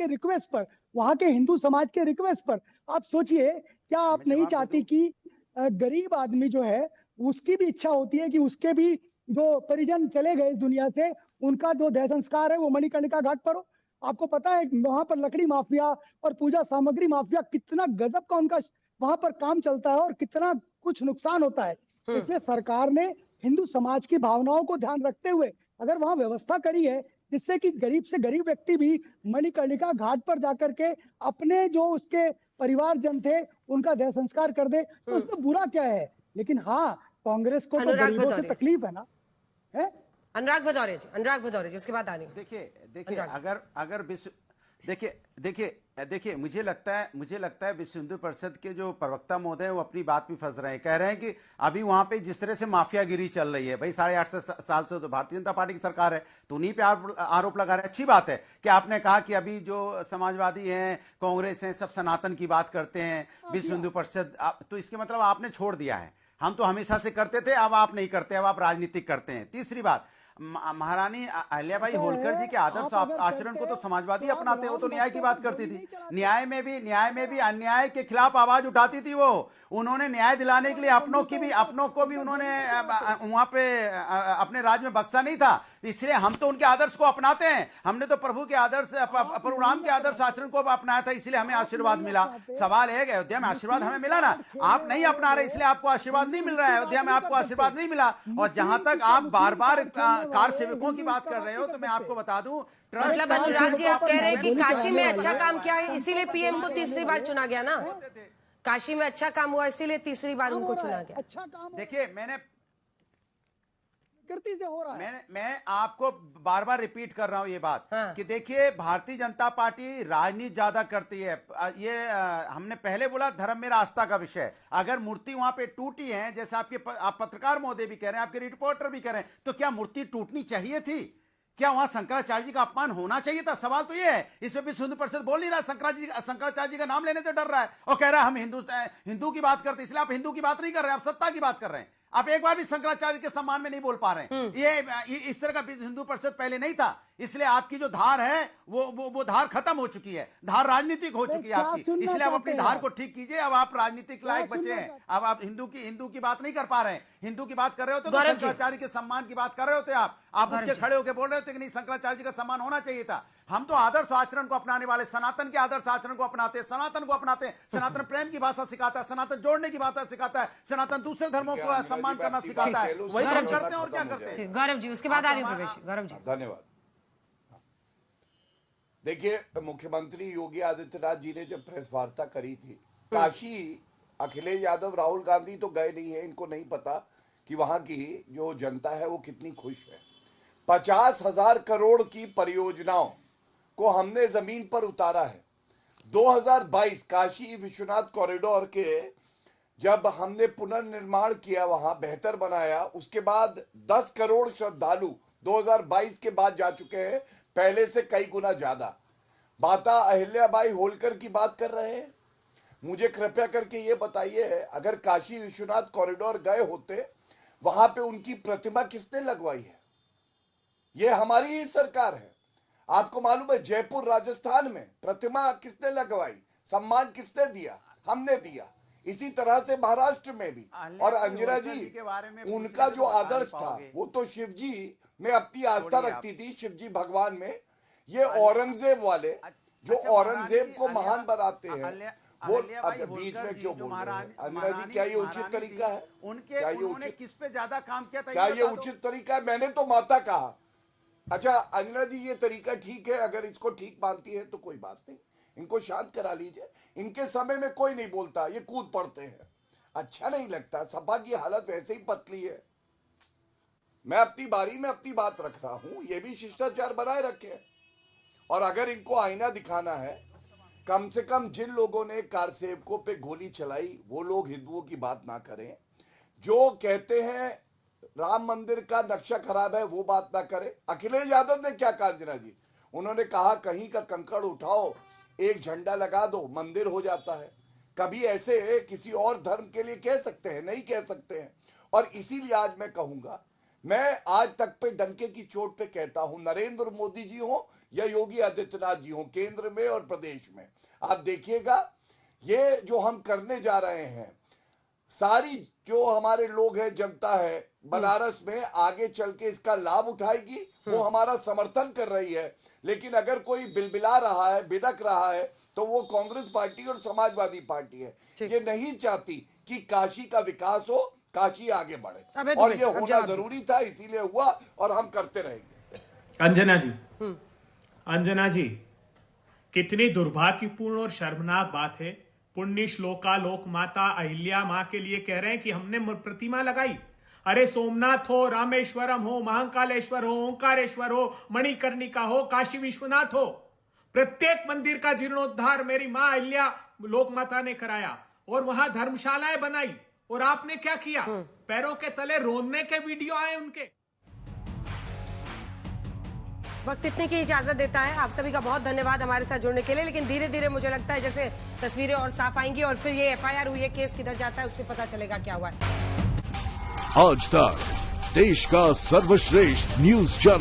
रिक्वेस्ट पर, वहां के हिंदू समाज के रिक्वेस्ट पर, आप सोचिए, क्या आप नहीं चाहती कि गरीब आदमी जो है उसकी भी इच्छा होती है कि उसके भी जो परिजन चले गए इस दुनिया से, उनका जो देह संस्कार है वो मणिकर्णिका घाट पर हो। आपको पता है वहां पर लकड़ी माफिया और पूजा सामग्री माफिया कितना गजब का उनका वहां पर काम चलता है और कितना कुछ नुकसान होता है। इसलिए सरकार ने हिंदू समाज की भावनाओं को ध्यान रखते हुए अगर वहां व्यवस्था करी है जिससे कि गरीब से गरीब व्यक्ति भी मणिकर्णिका घाट पर जाकर के अपने जो उसके परिवारजन थे उनका देह संस्कार कर दे, तो उसमें बुरा क्या है। लेकिन हाँ, कांग्रेस को तो गरीबों से तकलीफ है ना। है अनुराग भदौरे जी उसके बाद आने। देखिए मुझे लगता है विश्व हिंदू परिषद के जो प्रवक्ता महोदय हैं वो अपनी बात में फंस रहे हैं। कह रहे हैं कि अभी वहां पे जिस तरह से माफियागिरी चल रही है, भाई 8.5 साल से तो भारतीय जनता पार्टी की सरकार है तो उन्हीं पे आरोप लगा रहे हैं। अच्छी बात है कि आपने कहा कि अभी जो समाजवादी हैं, कांग्रेस हैं, सब सनातन की बात करते हैं, विश्व हिंदू परिषद, तो इसके मतलब आपने छोड़ दिया है। हम तो हमेशा से करते थे, अब आप नहीं करते, अब आप राजनीतिक करते हैं। तीसरी बात, महारानी अहिल्याबाई होलकर जी के आदर्श आचरण को तो समाजवादी अपनाते हो, तो न्याय की बात करती थी। न्याय में भी अन्याय के खिलाफ आवाज उठाती थी वो। उन्होंने न्याय दिलाने के लिए अपनों को भी उन्होंने वहां पे अपने राज्य में बख्शा नहीं था। इसलिए हम तो उनके आदर्श को अपनाते हैं। हमने तो प्रभु के आदर्श, प्रभु राम के आदर्श आचरण को अपनाया था, इसलिए हमें आशीर्वाद मिला। सवाल है अयोध्या में आशीर्वाद हमें मिला ना, आप नहीं अपना रहे इसलिए आपको आशीर्वाद नहीं मिल रहा है। अयोध्या में आपको आशीर्वाद नहीं मिला। और जहां तक आप बार बार कार सेवकों की बात कर रहे हो, तो मैं आपको बता दूं, मतलब अनुराग जी आप कह रहे हैं कि काशी में अच्छा काम किया है इसीलिए पीएम को तीसरी बार चुना गया ना। काशी में अच्छा काम हुआ इसीलिए तीसरी बार उनको चुना गया। अच्छा काम देखिए मैंने से हो रहा है। मैं आपको बार बार रिपीट कर रहा हूं ये बात कि देखिए भारतीय जनता पार्टी राजनीति ज्यादा करती है। ये हमने पहले बोला धर्म में आस्था का विषय। अगर मूर्ति वहां पे टूटी है, जैसे आप पत्रकार महोदय भी कह रहे हैं, आपके रिपोर्टर भी कह रहे हैं, तो क्या मूर्ति टूटनी चाहिए थी? क्या वहां शंकराचार्य जी का अपमान होना चाहिए था? सवाल तो ये है। इसमें भी हिंदू परिषद बोल नहीं रहा, शंकराचार्य जी का नाम लेने से डर रहा है और कह रहा है हम हिंदू की बात करते, इसलिए आप हिंदू की बात नहीं कर रहे हैं, आप सत्ता की बात कर रहे हैं। आप एक बार भी शंकराचार्य के सम्मान में नहीं बोल पा रहे हैं। ये इस तरह का हिंदू परिषद पहले नहीं था, इसलिए आपकी जो धार है वो धार खत्म हो चुकी है, धार राजनीतिक हो चुकी है आपकी। इसलिए आप अपनी धार को ठीक कीजिए। अब आप राजनीतिक लायक बचे हैं। अब आप हिंदू की बात नहीं कर पा रहे हैं। हिंदू की बात कर रहे होते तो शंकराचार्य के सम्मान की बात कर रहे होते। आप उठ के खड़े होकर बोल रहे होते कि नहीं शंकराचार्य जी का सम्मान होना चाहिए था। हम तो आदर्श आचरण को अपनाने वाले, सनातन के आदर्श आचरण को अपनाते हैं, सनातन को अपनाते हैं। सनातन प्रेम की भाषा सिखाता है, सनातन जोड़ने की भाषा सिखाता है, सनातन दूसरे धर्मों को सम्मान करना सिखाता है। वही हम करते हैं और क्या करते हैं। गौरव जी उसके बाद आ रही प्रवेश। गौरव जी धन्यवाद। देखिए मुख्यमंत्री योगी आदित्यनाथ जी ने जब प्रेस वार्ता करी थी, काशी अखिलेश यादव राहुल गांधी तो गए नहीं है, इनको नहीं पता कि वहां की जो जनता है वो कितनी खुश है। 50,000 करोड़ की परियोजनाओं को हमने जमीन पर उतारा है। 2022 काशी विश्वनाथ कॉरिडोर के जब हमने पुनर्निर्माण किया, वहां बेहतर बनाया, उसके बाद 10 करोड़ श्रद्धालु 2022 के बाद जा चुके हैं, पहले से कई गुना ज्यादा। माता अहिल्याबाई होलकर की बात कर रहे हैं। मुझे कृपया करके ये बताइए, अगर काशी विश्वनाथ कॉरिडोर गए होते, वहां पे उनकी प्रतिमा किसने लगवाई है? ये हमारी ही सरकार है। आपको मालूम है जयपुर राजस्थान में प्रतिमा किसने लगवाई, सम्मान किसने दिया? हमने दिया। इसी तरह से महाराष्ट्र में भी। और अंजना जी, उनका जो आदर्श था वो तो शिव जी में अपनी आस्था रखती थी, शिव जी भगवान में। ये औरंगजेब वाले जो औरंगजेब को महान बनाते हैं, वो बीच में क्यों बोल रहे हैं? अंजना जी, क्या ये उचित तरीका है? उन्होंने किस पे ज्यादा काम किया था? क्या ये उचित तरीका है? मैंने तो माता कहा। अच्छा अंजना जी, ये तरीका ठीक है, अगर इसको ठीक मानती है तो कोई बात नहीं, इनको शांत करा लीजिए। इनके समय में कोई नहीं बोलता, ये कूद पड़ते हैं, अच्छा नहीं लगता। सभा की हालत वैसे ही पतली है। मैं अपनी बारी में अपनी बात रख रहा हूं, ये भी शिष्टाचार बनाए रखे। और अगर इनको आईना दिखाना है, कम से कम जिन लोगों ने कार सेवकों पे गोली चलाई वो लोग हिंदुओं की बात ना करें। जो कहते हैं राम मंदिर का नक्शा खराब है वो बात ना करें। अखिलेश यादव ने क्या कहा अंजना जी? उन्होंने कहा कहीं का कंकड़ उठाओ, एक झंडा लगा दो, मंदिर हो जाता है। कभी ऐसे किसी और धर्म के लिए कह सकते हैं? नहीं कह सकते हैं। और इसीलिए आज मैं कहूंगा, मैं आज तक पे डंके की चोट पे कहता हूं, नरेंद्र मोदी जी हो या योगी आदित्यनाथ जी हो, केंद्र में और प्रदेश में, आप देखिएगा ये जो हम करने जा रहे हैं, सारी जो हमारे लोग हैं, जनता है बनारस में, आगे चल के इसका लाभ उठाएगी, वो हमारा समर्थन कर रही है। लेकिन अगर कोई बिलबिला रहा है, बिदक रहा है, तो वो कांग्रेस पार्टी और समाजवादी पार्टी है। ये नहीं चाहती कि काशी का विकास हो, काशी आगे बढ़े, और ये होना जरूरी था, इसीलिए हुआ और हम करते रहेंगे। अंजना जी, कितनी दुर्भाग्यपूर्ण और शर्मनाक बात है। पुण्य श्लोका लोक माता अहिल्या मां के लिए कह रहे हैं कि हमने प्रतिमा लगाई। अरे सोमनाथ हो, रामेश्वरम हो, महाकालेश्वर हो, ओंकारेश्वर हो, मणिकर्णिका हो, काशी विश्वनाथ हो, प्रत्येक मंदिर का जीर्णोद्धार मेरी मां अहिल्या लोक माता ने कराया और वहां धर्मशालाएं बनाई। और आपने क्या किया? पैरों के तले रोने के वीडियो आए उनके। वक्त इतने की इजाजत देता है। आप सभी का बहुत धन्यवाद हमारे साथ जुड़ने के लिए। लेकिन धीरे धीरे मुझे लगता है जैसे तस्वीरें और साफ आएंगी और फिर ये एफआईआर हुई है, केस किधर जाता है उससे पता चलेगा क्या हुआ है। आज तक देश का सर्वश्रेष्ठ न्यूज चैनल।